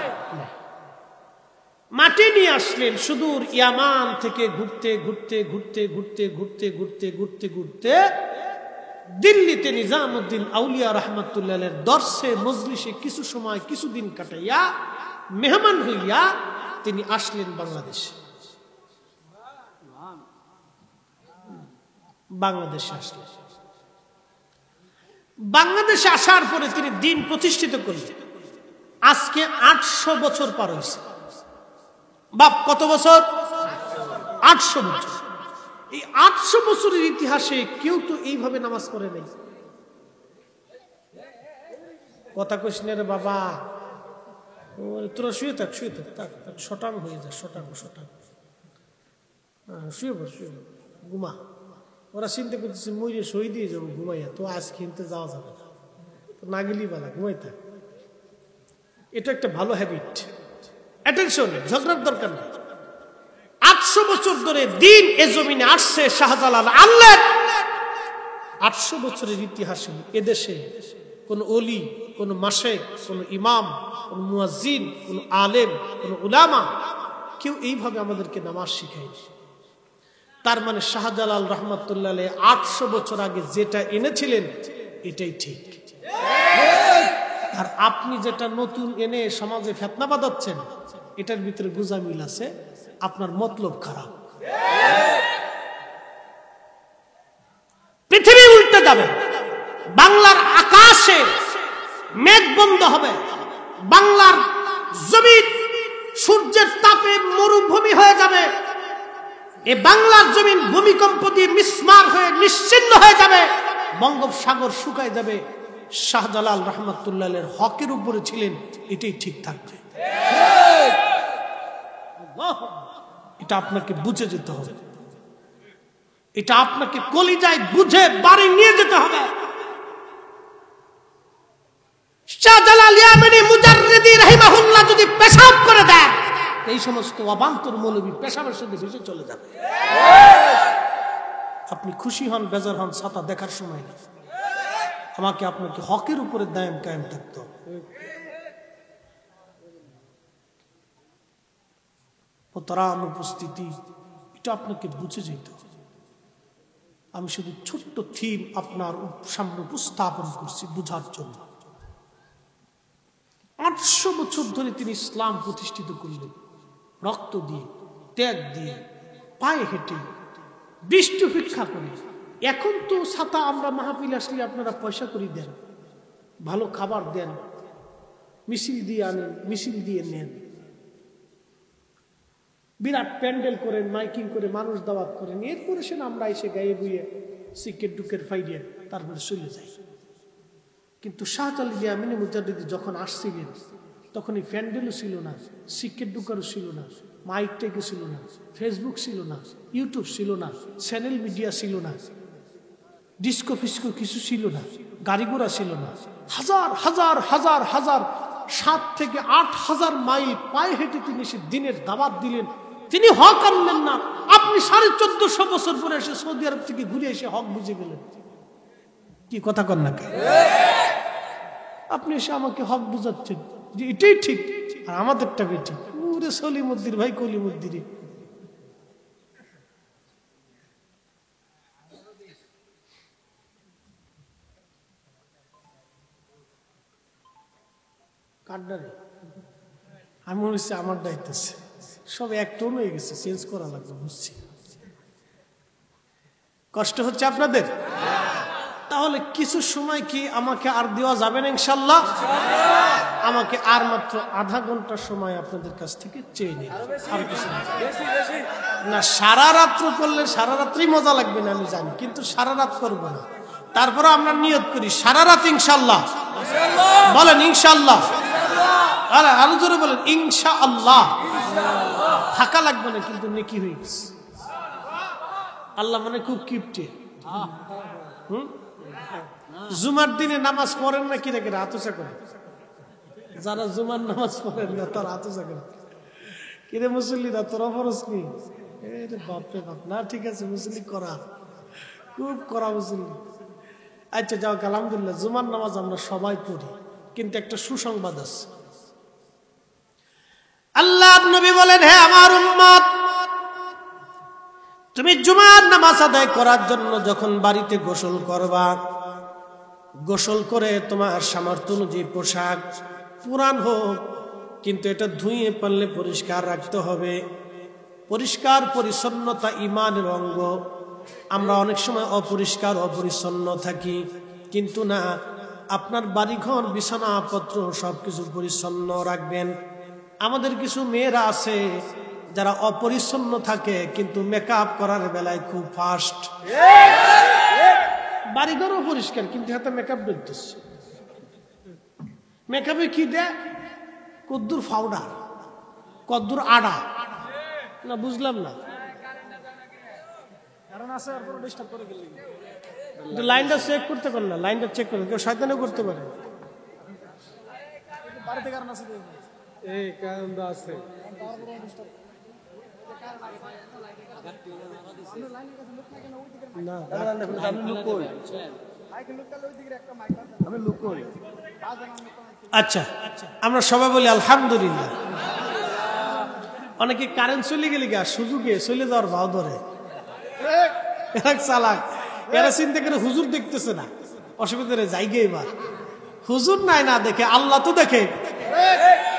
মাটি নিয়ে আসলেন সুদূর ইয়ামান থেকে ঘুরতে ঘুরতে ঘুরতে ঘুরতে ঘুরতে ঘুরতে ঘুরতে ঘুরতে দিল্লিতে নিজামুদ্দিন আউলিয়া রহমতুল্লাহর দর্শে মজলিসে কিছু সময় কিছুদিন কাটাইয়া মেহমান হইয়া তিনি আসলেন বাংলাদেশে। বাংলাদেশে আসলেন। বাংলাদেশে আসার পরে তিনি দিন প্রতিষ্ঠিত করলেন। আজকে 800 বছর পার হয়েছে। বাপ, কত বছর? 800 বছর। এই 800 বছরের ইতিহাসে কেউ তো এইভাবে নামাজ পড়ে নাই। কথা কইস না রে বাবা, তোরা শুয়ে থাক, শুয়ে থাক, শটাং হয়ে যা, শটাং শুয়ে পড়, ঘুমা। ওরা চিন্তা করতেছে মইরে সই দিয়ে যাবো ঘুমাইয়া, তো আজ কিনতে যাওয়া যাবে না, তো না গেলেই বালা, ঘুমাই থাক। এটা একটা ভালো হ্যাবিট। অ্যাটেনশন, ঝগড়ার দরকার নেই। 800 বছর ধরে দিন এ জমিনে আসছে শাহজালাল আল্লাহ। 800 বছরের ইতিহাসে এদেশে কোন ওলি, কোন মাশেখ, কোন ইমাম, কোন মুয়াজ্জিন, কোন আলেম, কোন উলামা কেউ এইভাবে আমাদেরকে নামাজ শিখায়নি। তার মানে শাহজালাল রহমতুল্লাহ 800 বছর আগে যেটা এনেছিলেন এটাই ঠিক। আর আপনি যেটা নতুন এনে সমাজে ফিতনা বাঁধাচ্ছেন, এটার ভিতরে গুজা মিল আছে, আপনার মতলব খারাপ। পৃথিবী উল্টে যাবে, বাংলার আকাশে মেঘ বন্ধ হবে, বাংলার জমিন সূর্যের তাপে মরুভূমি হয়ে যাবে, এই বাংলার জমিন ভূমিকম্প দিয়ে মিসমার হয়ে নিশ্চিহ্ন হয়ে যাবে, বঙ্গোপসাগর শুকায় যাবে। শাহজালাল রহমতুল্লাহের হকের উপরে ছিলেন, এটাই ঠিক থাকবে। এটা আপনাকে বুঝে যেতে হবে, এটা আপনাকে কলিজায় বুঝে বাড়ি নিয়ে যেতে হবে। শাহজালাল ইয়ামানি মুজাররিদি রাহিমাহুল্লাহ যদি পেশাব করে দেন, এই সমস্ত অবান্তর মৌলবী পেশাবের সাথে ভেসে চলে যাবে। আপনি খুশি হন, বেজার হন, ছাতা দেখার সময় নেই। আমাকে আপনাকে হকের উপরে দায়েম কায়েম থাকতে হবে। উপস্থিতি, এটা আপনাকে বুঝে যেতে হবে। আমি শুধু ছোট্ট থিম আপনার সামনে উপস্থাপন করছি বুঝার জন্য। 800 বছর ধরে তিনি ইসলাম প্রতিষ্ঠিত করলেন, রক্ত দিয়ে, ত্যাগ দিয়ে, পায়ে হেঁটে, বৃষ্টি উপেক্ষা করে। এখন তো ছাতা আমরা মাহফিল আসলে আপনারা পয়সা করে দেন, ভালো খাবার দেন, মিছিল দিয়ে আনেন, মিছিল দিয়ে নেন, বিরাট প্যান্ডেল করেন, মাইকিং করে মানুষ দাওয়াত করেন, এরপরে সে আমরা এসে গায়ে বুয়ে সিকেট ডুকের ফাইডিয়ে তারপরে চলে যাই। কিন্তু শাহজালাল আমিনী মুজাদ্দিদি যখন আসছিলেন তখন এই প্যান্ডেলও ছিল না, সিকেট ডুকারও ছিল না, মাইক টেকে ছিল না, ফেসবুক ছিল না, ইউটিউব ছিল না, চ্যানেল মিডিয়া ছিল না, ডিস্কো ফিস্কো কিছু ছিল না, গাড়ি ঘোড়া ছিল না। হাজার হাজার হাজার হাজার 7 থেকে 8,000 মাইল পায়ে হেঁটে তিনি সে দিনের দাওয়াত দিলেন। তিনি হক আনলেন না, আপনি 1450 বছর পরে এসে সৌদি আরব থেকে ঘুরে এসে হক বুঝে গেলেন। কি কথা কন না? আপনি এসে আমাকে হক বুঝাচ্ছেন যে এটাই ঠিক আর আমাদেরটা বেঠিক। ওরে সলিমুদ্দির ভাই, কলিমুদ্দির কাটনারে আমি মনে হচ্ছে আমার দায়িত্ব আছে, সব এক টোন হয়ে গেছে, চেঞ্জ করা লাগবে, বুঝছি। কষ্ট হচ্ছে আপনাদের? তাহলে কিছু সময় কি আমাকে আর দেওয়া যাবে না? ইনশাল্লাহ আমাকে আর মাত্র আধা ঘন্টা সময় আপনাদের কাছ থেকে চেয়ে নিন, আর কিছু না। সারা রাত্র করলে সারা রাত্রি মজা লাগবে না আমি জানি, কিন্তু সারা রাত করবো না। তারপরে আমরা নিয়ত করি সারা রাত ইনশাল্লাহ। বলেন ইনশাল্লাহ, আরো জোরে বলেন ইনশাআল্লাহ। থাকা লাগবে না, কিন্তু নেকি হয়ে গেছে। আল্লাহ মানে খুব কিপটে। জুমার দিনে নামাজ পড়েন না, কি রেখে হাত উঁচা করে? যারা জুমার নামাজ পড়েন না তারা হাত উঁচা করে। কিরে মুসল্লিরা, তোরা ফরজ কি? বাপরে বাপ, না ঠিক আছে, মুসল্লি করা, খুব করা মুসল্লি। আচ্ছা যাও, আলহামদুলিল্লাহ জুমার নামাজ আমরা সবাই পড়ি, কিন্তু একটা সুসংবাদ আছে। আল্লাহর নবী বলেন, হে আমার উম্মত, তুমি জুমার নামাজ আদায় করার জন্য যখন বাড়িতে গোসল করবা, গোসল করে তোমার সামর্থ্য অনুযায়ী পোশাক পুরান হোক, কিন্তু এটা ধুয়ে পারলে পরিষ্কার রাখতে হবে। পরিষ্কার পরিচ্ছন্নতা ঈমানের অঙ্গ। আমরা অনেক সময় অপরিষ্কার অপরিচ্ছন্ন থাকি, কিন্তু না, আপনার বাড়িঘর বিছানাপত্র সবকিছু পরিচ্ছন্ন রাখবেন। আমাদের কিছু মেয়েরা আছে যারা অপরিচ্ছন্ন থাকে, কিন্তু মেকআপ করার বেলায় খুব ফাস্ট। বাড়িঘরও পরিষ্কার, কিন্তু হাতে মেকআপ দেখতেছে। মেকআপে কি দেয়? কদ্দুর পাউডার, কদ্দুর আড়া, না বুঝলাম না। লাইনটা চেক করতে পারে না, লাইনটা চেক করে, কেউ শয়তানি করতে পারে। এই কারণ আছে। আচ্ছা, আমরা সবাই বলি আলহামদুলিল্লাহ। অনেকে কারেন্ট চলে গেলে গা সুযোগে চলে যাওয়ার ভাও ধরে, চালাক। এরা চিন্তা করে হুজুর দেখতেছে না, অসুবিধা যাইগে। এবার হুজুর নাই না দেখে, আল্লাহ তো দেখে।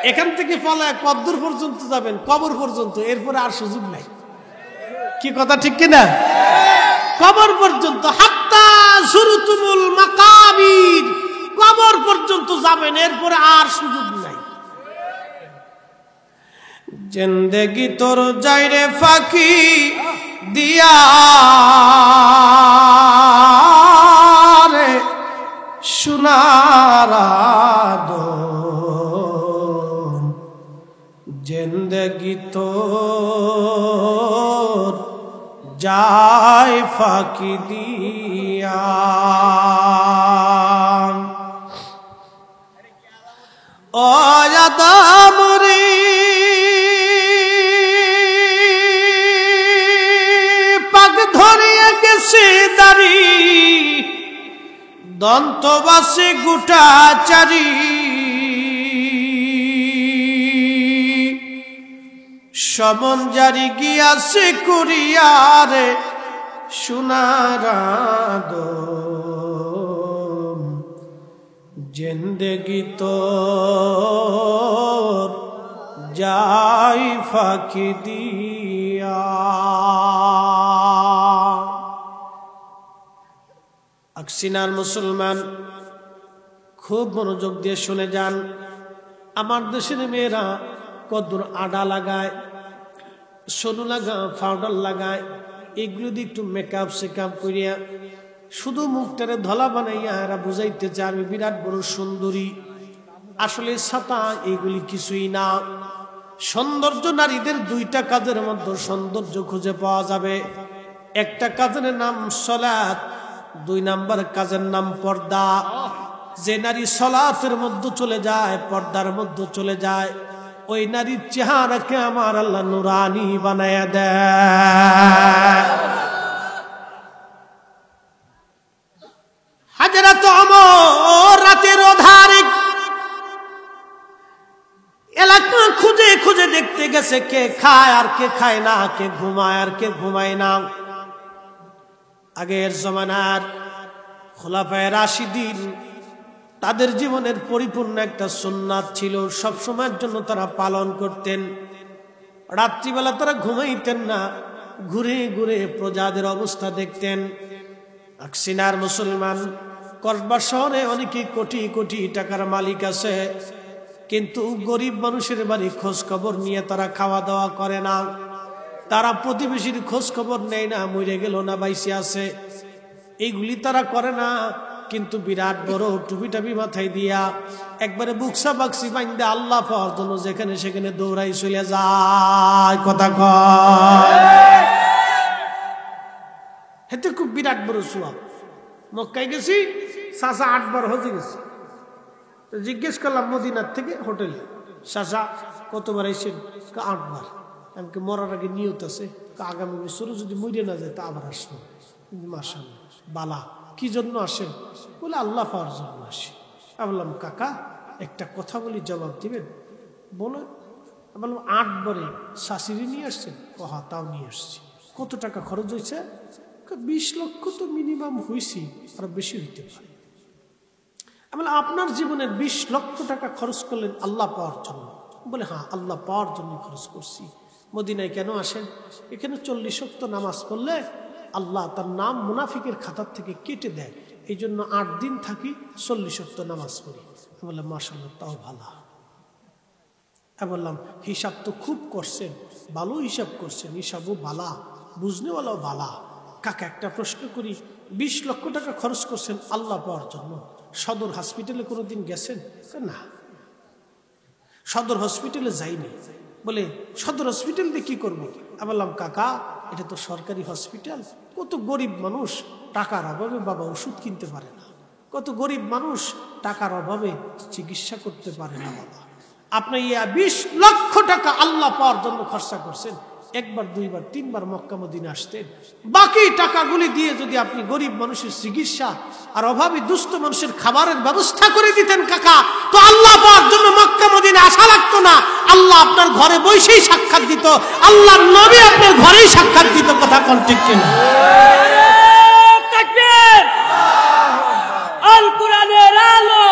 এখান থেকে ফলায় কদ্দুর পর্যন্ত যাবেন, কবর পর্যন্ত, এরপরে আর সুযোগ নাই। কি কথা ঠিক কিনা? কবর পর্যন্ত, হাত্তা যুরতুমুল মাকাবির, কবর পর্যন্ত যাবেন, এরপরে আর সুযোগ নাই। জিন্দেগি তোর যাইরে ফাঁকি দিয়া রে সোনার আদম, জিন্দেগি তোর যায় ফাঁকি দিয়া। ও আদম রে, পাক ধরিয়া গেছে দাড়ি, দন্তবাসে গোটাচারি, সমন জারি গিয়াছে কুরিয়ারে সোনার আদম, জিন্দেগি তোর যাই ফাঁকি দিয়া। আকসিনার মুসলমান, খুব মনোযোগ দিয়ে শুনে যান। আমার দেশের মেয়েরা কদ্দুর আডা লাগায়, সোনু লাগায়, পাউডার লাগায়, এগুলো দিয়ে একটু মেকআপ সেকআপ করিয়া শুধু মুখটারে ধলা বানাইয়া এরা বুঝাইতে চায় আমি বিরাট বড় সুন্দরী। আসলে ছাতা এগুলি কিছুই না। সৌন্দর্য নারীদের দুইটা কাজের মধ্যে সৌন্দর্য খুঁজে পাওয়া যাবে। একটা কাজের নাম সালাত, 2 নাম্বার কাজের নাম পর্দা। যে নারী সালাতের মধ্যে চলে যায়, পর্দার মধ্যে চলে যায়, ওই নারীর চেহারাকে আমার আল্লাহ নুরানি বানায়া দেয়। হাজরাত ওমর রাতের ধারে এলাকা খুঁজে খুঁজে দেখতে গেছে কে খায় আর কে খায় না, কে ঘুমায় আর কে ঘুমায় না। আগের জমানার খোলাফায়ে রাশিদিন, তাদের জীবনের পরিপূর্ণ একটা সুন্নাত ছিল, সব সময়ের জন্য তারা পালন করতেন। রাত্রিবেলা তারা ঘুমাইতেন না, ঘুরে ঘুরে প্রজাদের অবস্থা দেখতেন। আকসিনার মুসলমান, কসবা শহরে অনেকে কোটি কোটি টাকার মালিক আছে, কিন্তু গরিব মানুষের বাড়ি খোঁজ খবর নিয়ে তারা খাওয়া দাওয়া করে না। তারা প্রতিবেশীর খোঁজ খবর নেয় না, মরে গেল না বাইসে আছে, এইগুলি তারা করে না। কিন্তু বিরাট বড় টুপি টাপি মাথায় দিয়া একবারে বুকসা বাক্সি বাইন্দা আল্লাহ পাওয়ার জন্য যেখানে সেখানে দৌড়াই চলে যায়। কথা কয় হেতে খুব বিরাট বড় সোয়াব। মক্কায় গেছি, চাচা 8 বার হজে গেছে। জিজ্ঞেস করলাম মদিনার থেকে হোটেলে, চাচা কতবার এসেছেন? 8 বার। আমাকে মরার আগে নিয়ত আছে, আগামী বছরও যদি মরে না যায় তা আবার আসবো। মাশাআল্লাহ, বালা। কি জন্য আসেন? বলে আল্লাহ পাওয়ার জন্য আসি। আমি বললাম কাকা একটা কথা বলি, জবাব দিবেন? বলে আমি বললাম 8 বারে শাশুড়ি নিয়ে আসছেন? কহা তাও নিয়ে আসছি। কত টাকা খরচ হয়েছে? 20 লক্ষ তো মিনিমাম হয়েছি, আরো বেশি হইতে পারে। আমি বললাম আপনার জীবনে 20 লক্ষ টাকা খরচ করলেন আল্লাহ পাওয়ার জন্য? বলে হ্যাঁ, আল্লাহ পাওয়ার জন্য খরচ করছি। মদিনায় কেন আসেন? এখানে 40 ওয়াক্ত নামাজ পড়লে আল্লাহ তার নাম মুনাফিকের খাতার থেকে কেটে দেয়, এই জন্য 8 দিন থাকি, 40 ওয়াক্ত নামাজ পড়ি। আমি বললাম মাশাআল্লাহ, তাও ভালো। আমি বললাম হিসাব তো খুব করছেন, ভালো হিসাব করছেন, হিসাবও ভালা, বুঝনেওয়ালাও ভালা। কাকা একটা প্রশ্ন করি, 20 লক্ষ টাকা খরচ করছেন আল্লাহ পাওয়ার জন্য, সদর হসপিটালে কোনোদিন গেছেন? না, সদর হসপিটালে যাইনি। বলে সদর হসপিটাল দিয়ে কি করবো? আমি বললাম কাকা এটা তো সরকারি হসপিটাল, কত গরিব মানুষ টাকার অভাবে বাবা ওষুধ কিনতে পারে না, কত গরিব মানুষ টাকার অভাবে চিকিৎসা করতে পারে না বাবা। আপনি 20 লক্ষ টাকা আল্লাহ পাওয়ার জন্য খরচা করছেন, 1 বার 2 বার 3 বার মক্কা মদিনা আসতেন, বাকি টাকাগুলি দিয়ে যদি আপনি গরিব মানুষের চিকিৎসা আর অভাবী দুস্থ মানুষের খাবারের ব্যবস্থা করে দিতেন কাকা, তো আল্লাহ পাওয়ার জন্য মক্কা মদিনা আসা লাগতো না। আল্লাহ আপনার ঘরে বসেই সাক্ষাৎ দিত, আল্লাহর নবী আপনার ঘরেই সাক্ষাৎ দিত। কথা কোন ঠিক কিনা?
তাকবীর! আল কোরআনের আলো,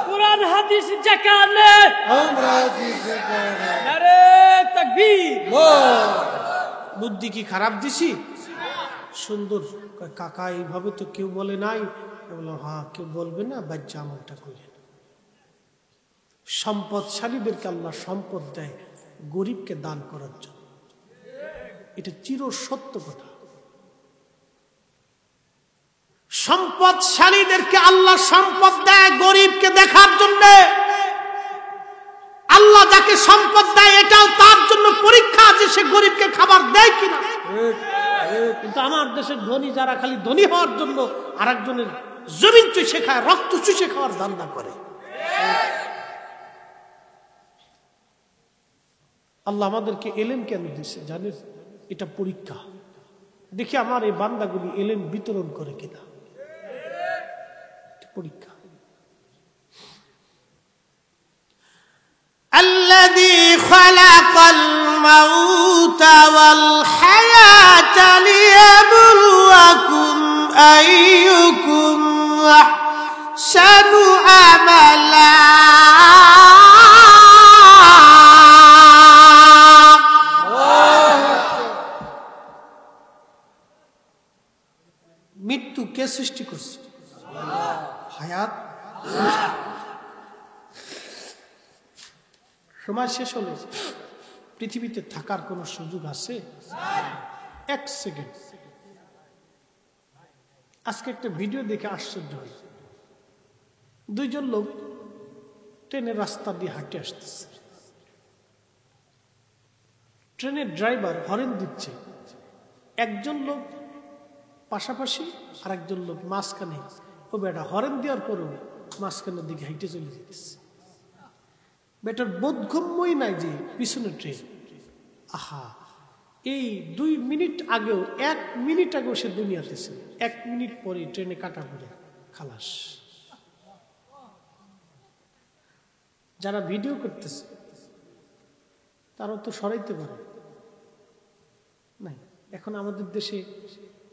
কোরআন হাদিস যেখানে, আমরা যেখানে। নারে তাকবীর!
বুদ্ধি কি খারাপ দিছি? সুন্দর। কাকা এইভাবে তো কেউ বলে নাই। বললাম হ্যাঁ, কেউ বলবে না, বাচ্চা আমলটা করেন। সম্পদশালীদেরকে আল্লাহ সম্পদ দেয় গরিবকে দান করার জন্য, এটা চির সত্য কথা। সম্পদশালীদেরকে আল্লাহ সম্পদ দেয় গরিবকে দেখার জন্য। আল্লাহ যাকে সম্পদ দেয় এটাও তার জন্য পরীক্ষা আছে, সে গরিবকে খাবার দেয় কিনা। কিন্তু আমার দেশের ধনী যারা খালি ধনী হওয়ার জন্য আরেকজনের জমিন চুষে খায়, রক্ত চুষে খাওয়ার ধান্দা করে। আল্লাহ আমাদেরকে এলেম কেন দিছে জানেন? এটা পরীক্ষা। দেখি আমার এই বান্দাগুলি এলেম বিতরণ করে কিনা, পরীক্ষা। الذي خلق الموت والحياة ليبلوكم أيكم أحسن عملا মৃত্যু কে সৃষ্টি করছে? হায়াত সময় শেষ হলে পৃথিবীতে থাকার কোনো সুযোগ আছে? এক সেকেন্ড। আজকে একটা ভিডিও দেখে আশ্চর্য হই। দুইজন লোক ট্রেনের রাস্তা দিয়ে হাঁটে আসতেছে। ট্রেনের ড্রাইভার হরেন দিচ্ছে, একজন লোক পাশাপাশি আর একজন লোক মাঝখানে। ও বেটা হরেন দেওয়ার পরেও মাঝখানের দিকে হাইটে চলে যেতেছে। বেটার বোধগম্যই নাই যে পিছনে ট্রেন। আহা, এই 2 মিনিট আগেও 1 মিনিট আগেও সে দুনিয়াতে ছিল, 1 মিনিট পরে ট্রেনে কাটা পড়ে খালাস। যারা ভিডিও করতেছে তারাও তো সরাইতে পারে নাই। এখন আমাদের দেশে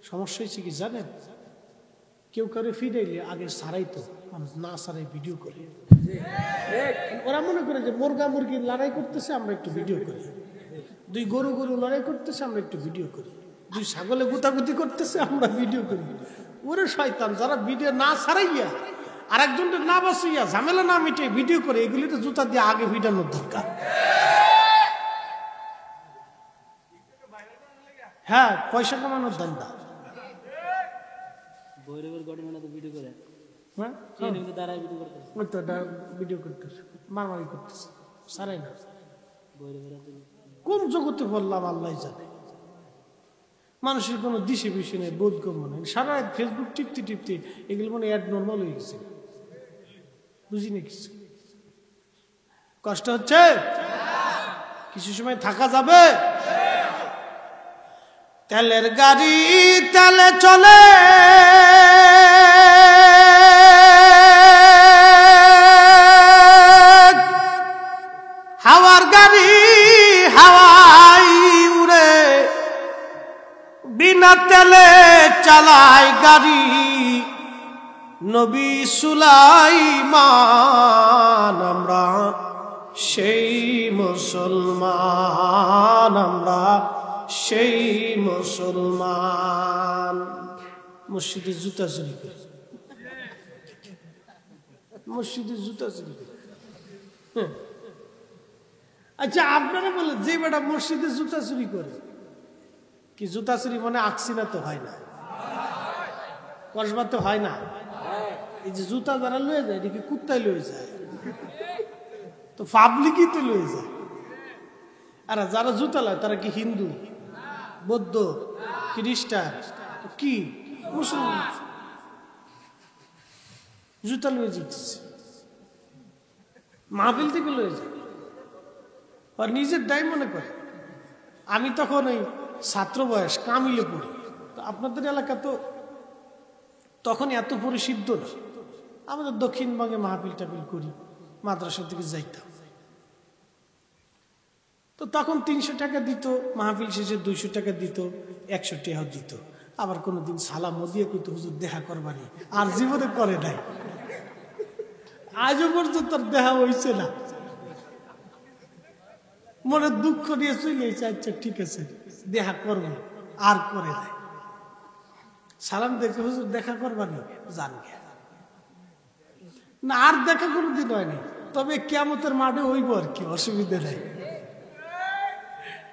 সমস্যা হয়েছে কি জানেন? কেউ কারো ফিরাইলে আগে সারাইতো, মানুষ না সারাই ভিডিও করে। ওরা মনে করে যে মুরগা মুরগি লড়াই করতেছে, আমরা একটু ভিডিও করি। 2 গরু লড়াই করতেছে, আমরা একটু ভিডিও করি। 2 ছাগলে গুতাগুতি করতেছে, আমরা ভিডিও করি। ওরে শয়তান, যারা ভিডিও না ছাড়াইয়া আর একজনকে না বাঁচাইয়া ঝামেলা না মিটে ভিডিও করে, এগুলি তো জুতা দিয়ে আগে ভিডানোর দরকার। হ্যাঁ, পয়সা কামানোর ধান্দা। ভিডিও করতেছে, মারামারি করতেছে, সারাই না। কোন জগতে বললাম আল্লাহ জানে। মানুষের কোনো দিশে বিষয় নেই, বোধগম্য নেই। সারা ফেসবুক টিপতে টিপতে এগুলো মানে অ্যাড নর্মাল হয়ে গেছে, বুঝি না কিছু। কষ্ট হচ্ছে, কিছু সময় থাকা যাবে। তেলের গাড়ি তেলে চলে, হাওয়ার গাড়ি হাওয়াই উড়ে, বিনা তেলে চালায় গাড়ি নবী সুলাইমান। আমরা সেই মুসলমান, আমরা সেই মুসলমান। মসজিদে জুতা চুরি করে, মসজিদে জুতা চুরি করে। আচ্ছা, আপনারা বলেন যে বেটা মসজিদে জুতা চুরি করে, কি জুতা চুরি মানে আকসিনা তো হয় না, কসবা তো হয় না। এই যে জুতা যারা লয়ে যায়, এটা কি কুত্তায় লয়ে যায়? তো পাবলিকই তো লয়ে যায়। আর যারা জুতা লয় তারা কি হিন্দু, বৌদ্ধ, খ্রিস্টান, কি মুসলমান? জুতা লয়ে যেতেছে, মাহফিল থেকে লয়ে যায়, আর নিজের দায় মনে করে। আমি তখন ওই ছাত্র বয়স কামিলে পড়ি, তো আপনাদের এলাকা তো তখন এত পরিসিদ্ধ না। আমাদের দক্ষিণবঙ্গে মাহফিল টাফিল করি, মাদ্রাসা থেকে যাইতাম। তো তখন 300 টাকা দিত, মাহফিল শেষে 200 টাকা দিত, 100 টাকাও দিত। আবার কোনোদিন সালামও দিয়ে কইতো হুজুর দেখা করবানি, আর জীবনে করে নাই। আজও পর্যন্ত তার দেখা হয়েছে না। মনে দুঃখ নিয়ে চলে এসেছে, আচ্ছা ঠিক আছে দেখা করবো, আর করে দেয়। সালাম দেখে হুজুর দেখা করবানি, জান না, আর দেখা কোনোদিন হয়নি। তবে কিয়ামতের মাঠে হইব, আর কি অসুবিধা নেই।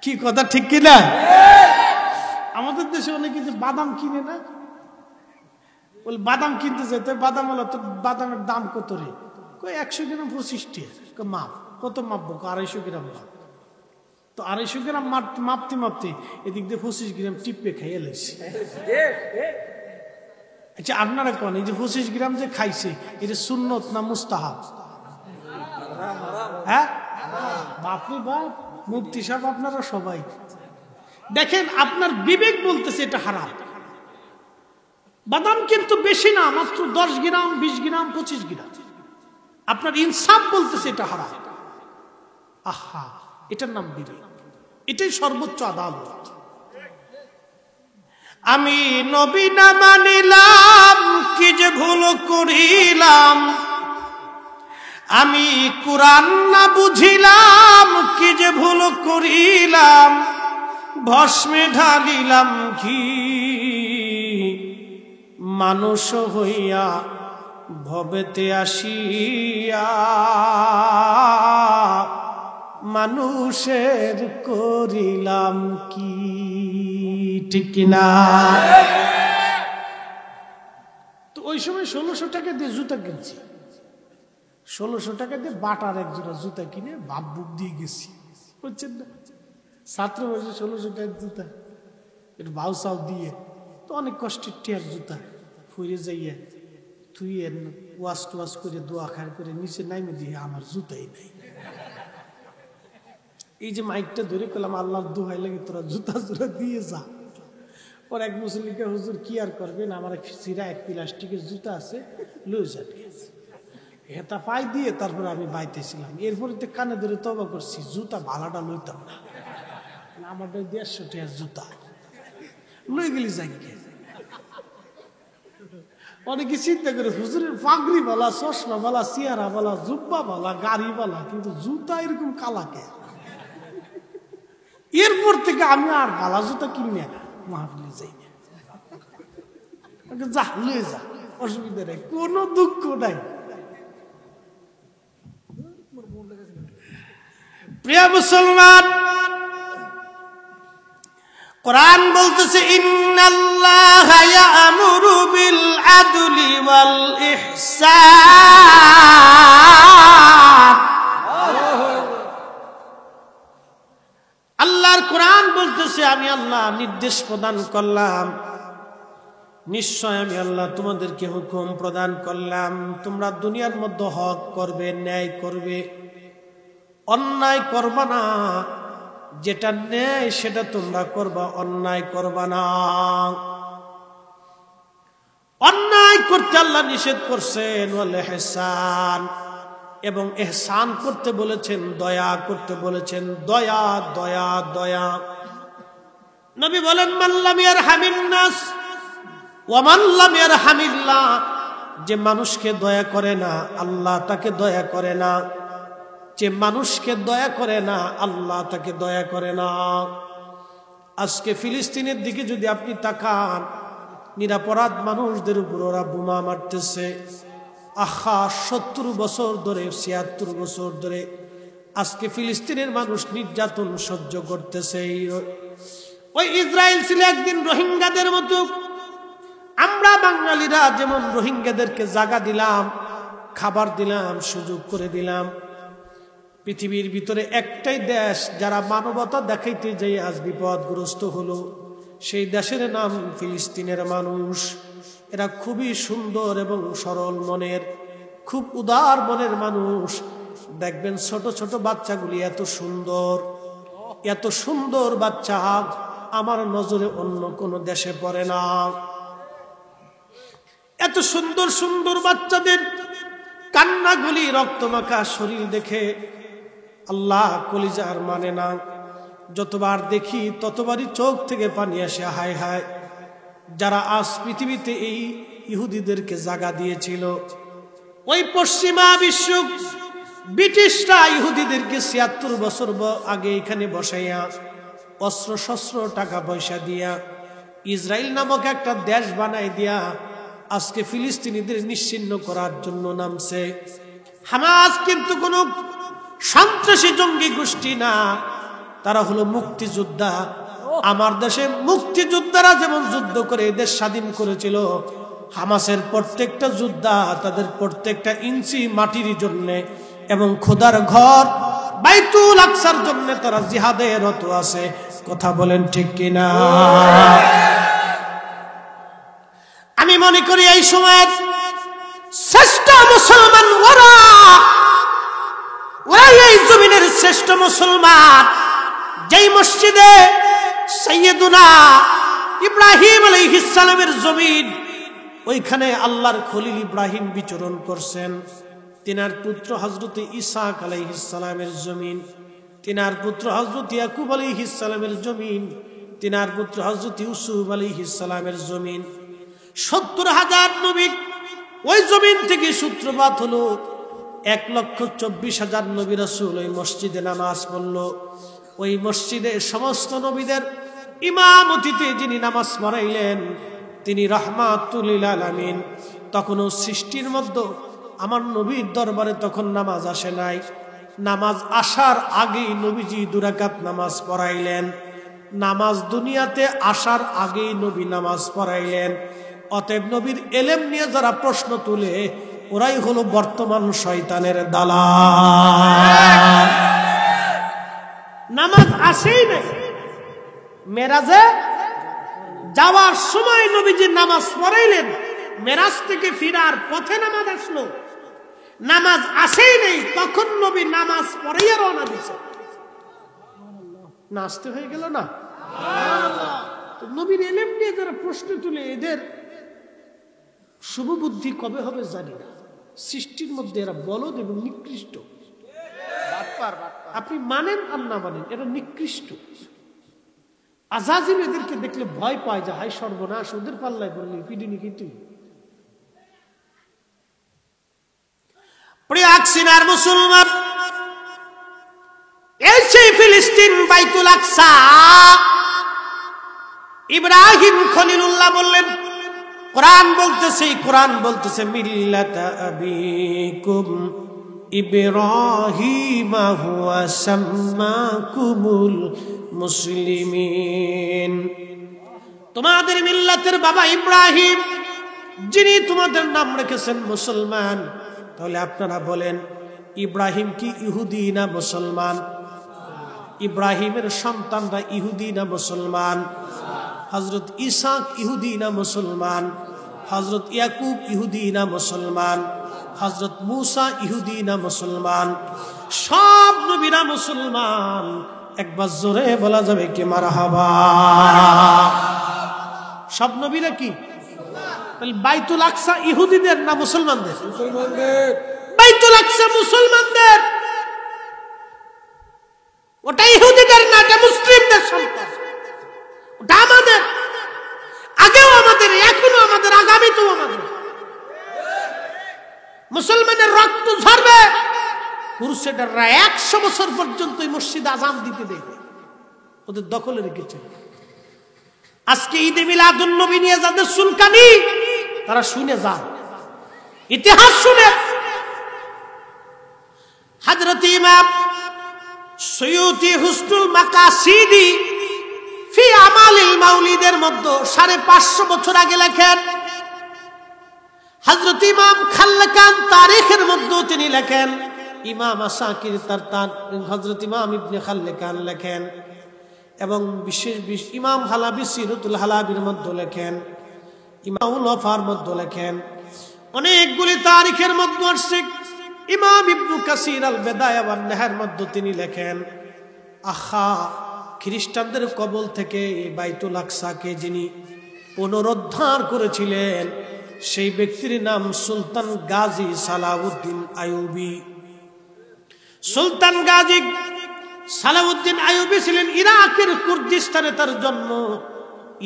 কি কথা ঠিক কিনা? আমাদের দেশে অনেকে যে বাদাম কিনে না, বলে বাদাম কিনতে যেত, বাদাম হলো তো বাদামের দাম কত রে? 100 গ্রাম 25 টাকা। মাপ কত মাপবো? 250 গ্রাম মাপ। তো 250 গ্রাম মাপতে মাপতে এদিক দিয়ে 25 গ্রাম টিপে খাইয়ে লাইছে। আচ্ছা, আপনারা কোন এই যে 25 গ্রাম যে খাইছে, এটা সুন্নত না মুস্তাহাব? হ্যাঁ, বাপরে বাপ, মুফতি সাহেব আপনারা সবাই দেখেন, আপনার বিবেক বলতেছে এটা হারাম। বাদাম কিন্তু বেশি না, মাত্র 10 গ্রাম, 20 গ্রাম, 25 গ্রাম। আপনার ইনসাফ বলতেছে এটা হারাম। আহা, এটার নাম বিবেক, এটাই সর্বোচ্চ আদালত। আমি নবী না মানিলাম, কি যে ভুল করিলাম। আমি কুরআন না বুঝিলাম, কি যে ভুল করিলাম। ভস্মে ঢালিলাম ঘি, মানুষ হইয়া ভবেতে আসিয়া মানুষের করিলাম কি, ঠিক কিনা? তো ওই সময় 1600 টাকা দিয়ে জুতা কিনছি, 1600 টাকা দিয়ে বাটার এক জোড়া জুতা কিনে বাপ বুক দিয়ে গেছি, বুঝছেন না? ছাত্র বয়সে 1600 টাকার জুতা, একটু ভাউ চাউ দিয়ে, তো অনেক কষ্টের টিয়ার জুতা ফুরে যাইয়া তুই ওয়াশ টোয়াশ করে দোয়া খার করে নিচে নাইমে দিয়ে আমার জুতাই নাই। এই যে মাইকটা ধরে করলাম আল্লাহর দোহাই লাগে তোরা জুতা জোড়া দিয়ে যা। ওর এক মুসলিমকে হুজুর কি আর করবেন, আমার সিরা এক প্লাস্টিকের জুতা আছে লয়ে যাবে, হেতা পাই দিয়ে তারপরে আমি বাইতেছিলাম। এরপরে তো কানে ধরে তবা করছি জুতা ভাড়াটা লইতাম না, আমার 150 টাকার জুতা লই গেলি যাই। অনেকে চিন্তা করে হুজুরের পাগড়ি বলা, চশমা বলা, চেহারা বলা, জুব্বা বলা, গাড়ি বলা, কিন্তু জুতা এরকম কালাকে। এরপর থেকে আমি আর ভালা জুতা কিনে মাহফিলে যাই না, যা লয়ে যা, অসুবিধা নেই, কোনো দুঃখ নাই। প্রিয় মুসলমান, কোরআন বলতেছে ইন্নাল্লাহা ইয়া'মুরু বিল আদলি ওয়াল ইহসান। আল্লাহর কোরআন বলতেছে আমি আল্লাহ নির্দেশ প্রদান করলাম, নিশ্চয় আমি আল্লাহ তোমাদেরকে হুকুম প্রদান করলাম, তোমরা দুনিয়ার মধ্যে হক করবে, ন্যায় করবে, অন্যায় করবা না, যেটা ন্যায় সেটা তোমরা করবা, অন্যায় করবা না। অন্যায় করতে আল্লাহ নিষেধ করছেন, ওয়াল ইহসান, এবং ইহসান করতে বলেছেন, দয়া করতে বলেছেন, দয়া দয়া দয়া। নবী বলেন মান লাম ইয়ারহামিন নাস ওয়া মান লাম ইয়ারহামিল্লাহ, যে মানুষকে দয়া করে না আল্লাহ তাকে দয়া করে না, যে মানুষকে দয়া করে না আল্লাহ তাকে দয়া করে না। আজকে ফিলিস্তিনের দিকে যদি আপনি তাকান, নিরাপরাধ মানুষদের উপর ওরা বোমা মারতেছে। আহা, 70 বছর ধরে, 76 বছর ধরে আজকে ফিলিস্তিনের মানুষ নির্যাতন সহ্য করতেছে। ওই ইসরায়েল ছিল একদিন রোহিঙ্গাদের মতো। আমরা বাঙালিরা যেমন রোহিঙ্গাদেরকে জায়গা দিলাম, খাবার দিলাম, সুযোগ করে দিলাম, পৃথিবীর ভিতরে একটাই দেশ যারা মানবতা দেখাইতে যাই আজ বিপদগ্রস্ত হলো, সেই দেশের নাম ফিলিস্তিনের মানুষ। এরা খুবই সুন্দর এবং সরল মনের, খুব উদার মনের মানুষ। দেখবেন ছোট ছোট বাচ্চাগুলি এত সুন্দর, এত সুন্দর বাচ্চা আমার নজরে অন্য কোন দেশে পড়ে না। এত সুন্দর সুন্দর বাচ্চাদের কান্নাগুলি, রক্তমাখা শরীর দেখে আল্লাহ কলিজার মানে না। যতবার দেখি ততবারই চোখ থেকে পানি আসে। হায় হায়, যারা আজ পৃথিবীতে এই ইহুদিদেরকে জায়গা দিয়েছিল, ওই পশ্চিমা বিশ্ব ব্রিটিশরা ইহুদিদেরকে ৭৬ বছর আগে এখানে বসাইয়া অস্ত্র শস্ত্র টাকা পয়সা দিয়া ইসরায়েল নামক একটা দেশ বানাই দিয়া আজকে ফিলিস্তিনিদের নিশ্চিহ্ন করার জন্য নামছে। হামাস কিন্তু কোন সন্ত্রাসী জঙ্গি গোষ্ঠী না, তারা হলো মুক্তিযোদ্ধা। আমার দেশে মুক্তিযোদ্ধারা যেমন যুদ্ধ করে দেশ স্বাধীন করেছিল, হামাসের প্রত্যেকটা যোদ্ধা তাদের প্রত্যেকটা ইঞ্চি মাটির জন্য এবং খোদার ঘর বাইতুল আকসার জন্য তারা জিহাদে রত আছে। কথা বলেন ঠিক কিনা? আমি মনে করি এই সময় শ্রেষ্ঠ মুসলমান ওরা এই জমিনের শ্রেষ্ঠ মুসলমান। যেই মসজিদে সাইয়েদুনা ইব্রাহিম আলাইহিস সালামের জমিন, ওইখানে আল্লাহর খলিল ইব্রাহিম বিচরণ করছেন। তিনার পুত্র হযরত ইসহাক আলাইহিস সালামের জমিন, তিনার পুত্র হযরত ইয়াকুব আলাইহিস সালামের জমিন, তিনার পুত্র হযরত ইউসুফ আলাইহিস সালামের জমিন। ৭০,০০০ নবী ওই জমিন থেকে সূত্রপাত হলো। ১,২৪,০০০ নবী রাসূল ওই মসজিদে নামাজ পড়ল। ওই মসজিদে সমস্ত নবীদের ইমামতিতে যিনি নামাজ পড়াইলেন তিনি রাহমাতুল লিল আলামিন তখনও সৃষ্টির মধ্যে আমার নবীর দরবারে তখন নামাজ আসে নাই। নামাজ আসার আগেই নবীজি 2 রাকাত নামাজ পড়াইলেন। নামাজ দুনিয়াতে আসার আগেই নবী নামাজ পড়াইলেন। অতএব নবীর এলেম নিয়ে যারা প্রশ্ন তুলে ওরাই হলো বর্তমান শয়তানের দালাল। নামাজ আসেই নাই, মেরাজে যাওয়ার সময় নবীজি নামাজ পড়াইলেন, মেরাজ থেকে ফিরার পথে নামাজ আসলো। নামাজ আসেই নেই, তখন নবী নামাজ পড়াইয়া রওনা দিছে। নাচতে হয়ে গেল না? তো নবীর এলেম নিয়ে যারা প্রশ্ন তুলে এদের শুভবুদ্ধি কবে হবে জানি না। সৃষ্টির মধ্যে এরা বলদ এবং নিকৃষ্ট। আপনি মানেন আর না মানেন, এরা নিকৃষ্ট। আজাজিল এদেরকে দেখলে ভয় পায় যে হাই সর্বনাশ, ওদের পাল্লায় বললি পিডিনি কিন্তু। প্রিয় আকসিনার মুসলমান, এই সেই ফিলিস্তিন বাইতুল আকসা। ইব্রাহিম খলিলুল্লাহ বললেন, কোরআন বলতেছে মিল্লাতা আবিকুম ইব্রাহিম হুয়া সাম্মাকুমুল মুসলিমিন। তোমাদের মিল্লাতের বাবা ইব্রাহিম, যিনি তোমাদের নাম রেখেছেন মুসলমান। তাহলে আপনারা বলেন, ইব্রাহিম কি ইহুদি না মুসলমান? ইব্রাহিমের সন্তানরা ইহুদি না মুসলমান? হযরত ইসাক ইহুদি না মুসলমান? হযরত ইয়াকুব ইহুদি না মুসলমান? হযরত মুসা ইহুদি না মুসলমান? সব নবীরা মুসলমান। একবার জোরে বলা যাবে কি মারহাবা? সব নবীরা কি? তাহলে বাইতুল আকসা ইহুদিদের না মুসলমানদের? বাইতুল আকসা মুসলমানদের। ওটা ইহুদিদের না, এটা মুসলিমদের সম্পদ। ওটা আমাদের, আগেও আমাদের, এখনো আমাদের, আগামীতেও আমাদের। মুসলমানের রক্ত ঝরবে, ক্রুসেডাররা 100 বছর পর্যন্ত এই মসজিদে আযান দিতে দেবে, ওদের দখলে রেখেছে। আজকে ঈদে মিলাদুন নবী নিয়ে যাদের সুলকানি, তারা শুনে যান, ইতিহাস শুনে। হযরত ইমাম সুয়ুতি হুসনুল মাকাসিদি ফি আমালিল মাউলিদের মধ্যে 550 বছর আগে লেখেন। হযরত ইমাম খাল্লাকান তারিখের মধ্যে তিনি লেখেন। ইমাম আসাকির তার হযরত ইমাম ইবনে খাল্লাকান লেখেন। এবং বিশেষ ইমাম হালাবি সিরাতুল হালাবির মধ্যে লেখেন, ইমামুল ওয়াফার মধ্যে লেখেন। অনেকগুলি তারিখের মধ্যে আসছে। ইমাম ইবনে কাসির আল বিদায়া ওয়ান নিহার মধ্যে তিনি লেখেন, আহা, খ্রিস্টানদের কবল থেকে বাইতুল আকসাকে যিনি পুনরুদ্ধার করেছিলেন, সেই ব্যক্তির নাম সুলতান গাজী সালাউদ্দিন আইয়ুবী। সুলতান গাজী সালাউদ্দিন আইয়ুবী ছিলেন ইরাকের কুর্দিস্তানে তার জন্ম।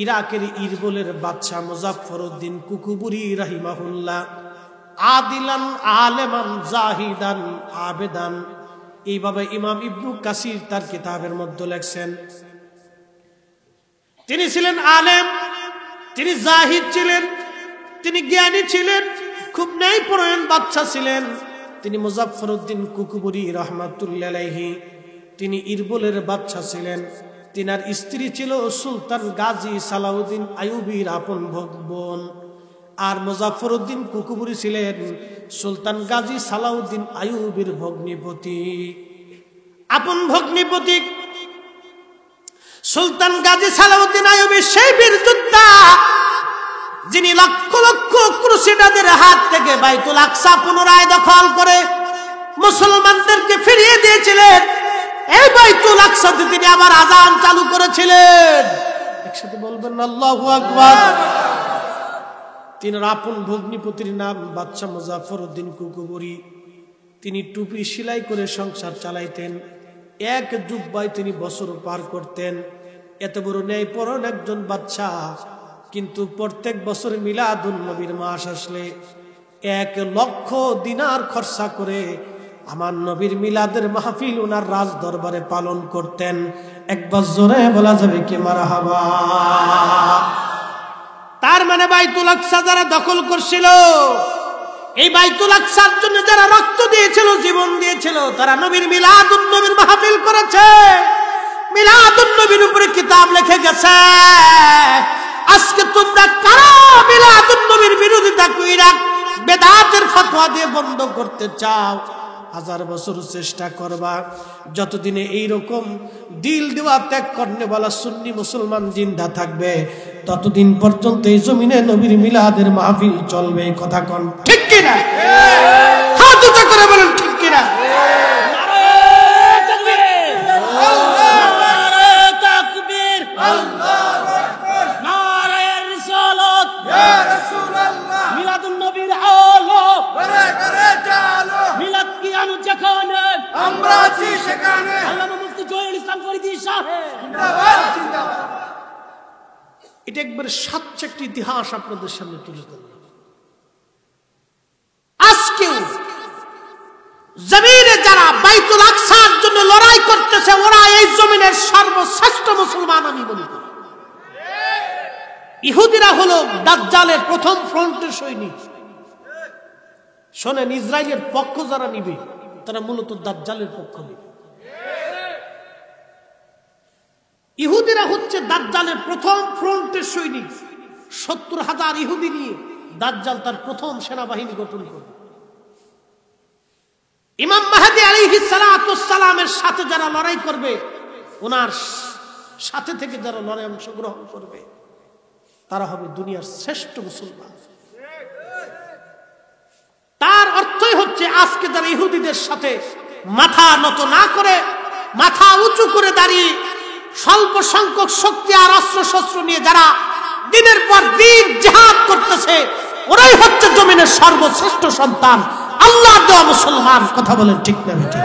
ইরাকের ইরবিলের বাদশা মুজাফফরউদ্দিন কুকুবুরি রাহিমাহুল্লাহ আদিলান আলেমান জাহিদান আবেদান, এইভাবে ইমাম ইবনু কাসির তার কিতাবের মধ্যে লেখছেন। তিনি ছিলেন আলেম, তিনি জাহিদ ছিলেন, তিনি জ্ঞানী ছিলেন, খুব ন্যায়পরায়ণ বাদশা ছিলেন। তিনি মুজাফফরউদ্দিন কুকুবুরি রাহমাতুল্লাহি আলাইহি, তিনি ইরবিলের বাদশা ছিলেন। তিনার স্ত্রী ছিল সুলতান গাজী সালাউদ্দিন আইয়ুবীর আপন বোন। আর মুজাফফরউদ্দিন কুকুবুরি ছিলেন সুলতান গাজী সালাউদ্দিন আইয়ুবীর ভগ্নিপতি, আপন ভগ্নিপতি। সুলতান গাজী সালাউদ্দিন আইয়ুবী সেই বীর যোদ্ধা যিনি লক্ষ লক্ষ ক্রুসেডারদের হাত থেকে বাইতুল আকসা পুনরায় দখল করে মুসলমানদেরকে ফিরিয়ে দিয়েছিলেন। এই বাইতুল আকসাতে তিনি আবার আযান চালু করেছিলেন। একসাথে বলবেন আল্লাহু আকবার। তিনার আপন ভগ্নিপতির নাম বাদশা মুজাফফরউদ্দিন কুকুবুরি। তিনি টুপি সেলাই করে সংসার চালাইতেন। এক জুব্বায় তিনি বছর পার করতেন। এত বড় ন্যায়পরায়ণ একজন বাদশা, কিন্তু প্রত্যেক বছর মিলাদুন নবীর মাস আসলে 1 লক্ষ দিনার খরচা করে আমার নবীর মিলাদের মাহফিল ওনার রাজ দরবারে পালন করতেন। একবার জোরে বলা যাবে কি মারহাবা? তার মানে বাইতুল আকসা যারা দখল করছিল, এই বাইতুল আকসার জন্য যারা রক্ত দিয়েছিল, জীবন দিয়েছিল, তারা নবীর মিলাদুন নবীর মাহফিল করেছে, মিলাদুন নবীর উপরে কিতাব লিখে গেছে। আজকে তোমরা কারা মিলাদুন নবীর বিরোধিতা কইরা বেদাতের ফতোয়া দিয়ে বন্ধ করতে চাও? 1000 বছর চেষ্টা করবা, যতদিনে এইরকম দিল দেওয়া ত্যাগ করনে বলা সুন্নি মুসলমান জিন্দা থাকবে, ততদিন পর্যন্ত এই জমিনে নবীর মিলাদের মাহফিল চলবে। কথা কোন ঠিক কিনা? হাত উঁচু করে বলেন ঠিক কিনা? এটা একবার স্বচ্ছ একটা ইতিহাস আপনাদের সামনে তুলে ধরলাম। আজকেও জমিনে যারা বাইতুল আকসার জন্য লড়াই করতেছে, ওরা এই জমিনের সর্বশ্রেষ্ঠ মুসলমান আমি বলি। ইহুদিরা হলো দাজ্জালের প্রথম ফ্রন্টের সৈনিক। শোনেন, ইসরায়েলের পক্ষ যারা নিবে তারা মূলত দাজ্জালের পক্ষ নিবে। ইহুদিরা হচ্ছে দাজ্জালের প্রথম ফ্রন্টের সৈনিক। 70,000 ইহুদি নিয়ে দাজ্জাল তার প্রথম সেনাবাহিনী গঠন করবে। ইমাম মাহদী আলাইহিস সালামের সাথে যারা লড়াই করবে, ওনার সাথে থেকে যারা লড়াই অংশগ্রহণ করবে, তারা হবে দুনিয়ার শ্রেষ্ঠ মুসলমান। তার অর্থই হচ্ছে আজকে যারা ইহুদিদের সাথে মাথা নত না করে, মাথা উঁচু করে দাঁড়িয়ে স্বল্প সংখ্যক শক্তি আর অস্ত্র শস্ত্র নিয়ে যারা দিনের পর দিন জিহাদ করতেছে, ওরাই হচ্ছে জমিনের সর্বশ্রেষ্ঠ সন্তান, আল্লাহ দেওয়া মুসলমান। কথা বলেন ঠিক না বেঠিক?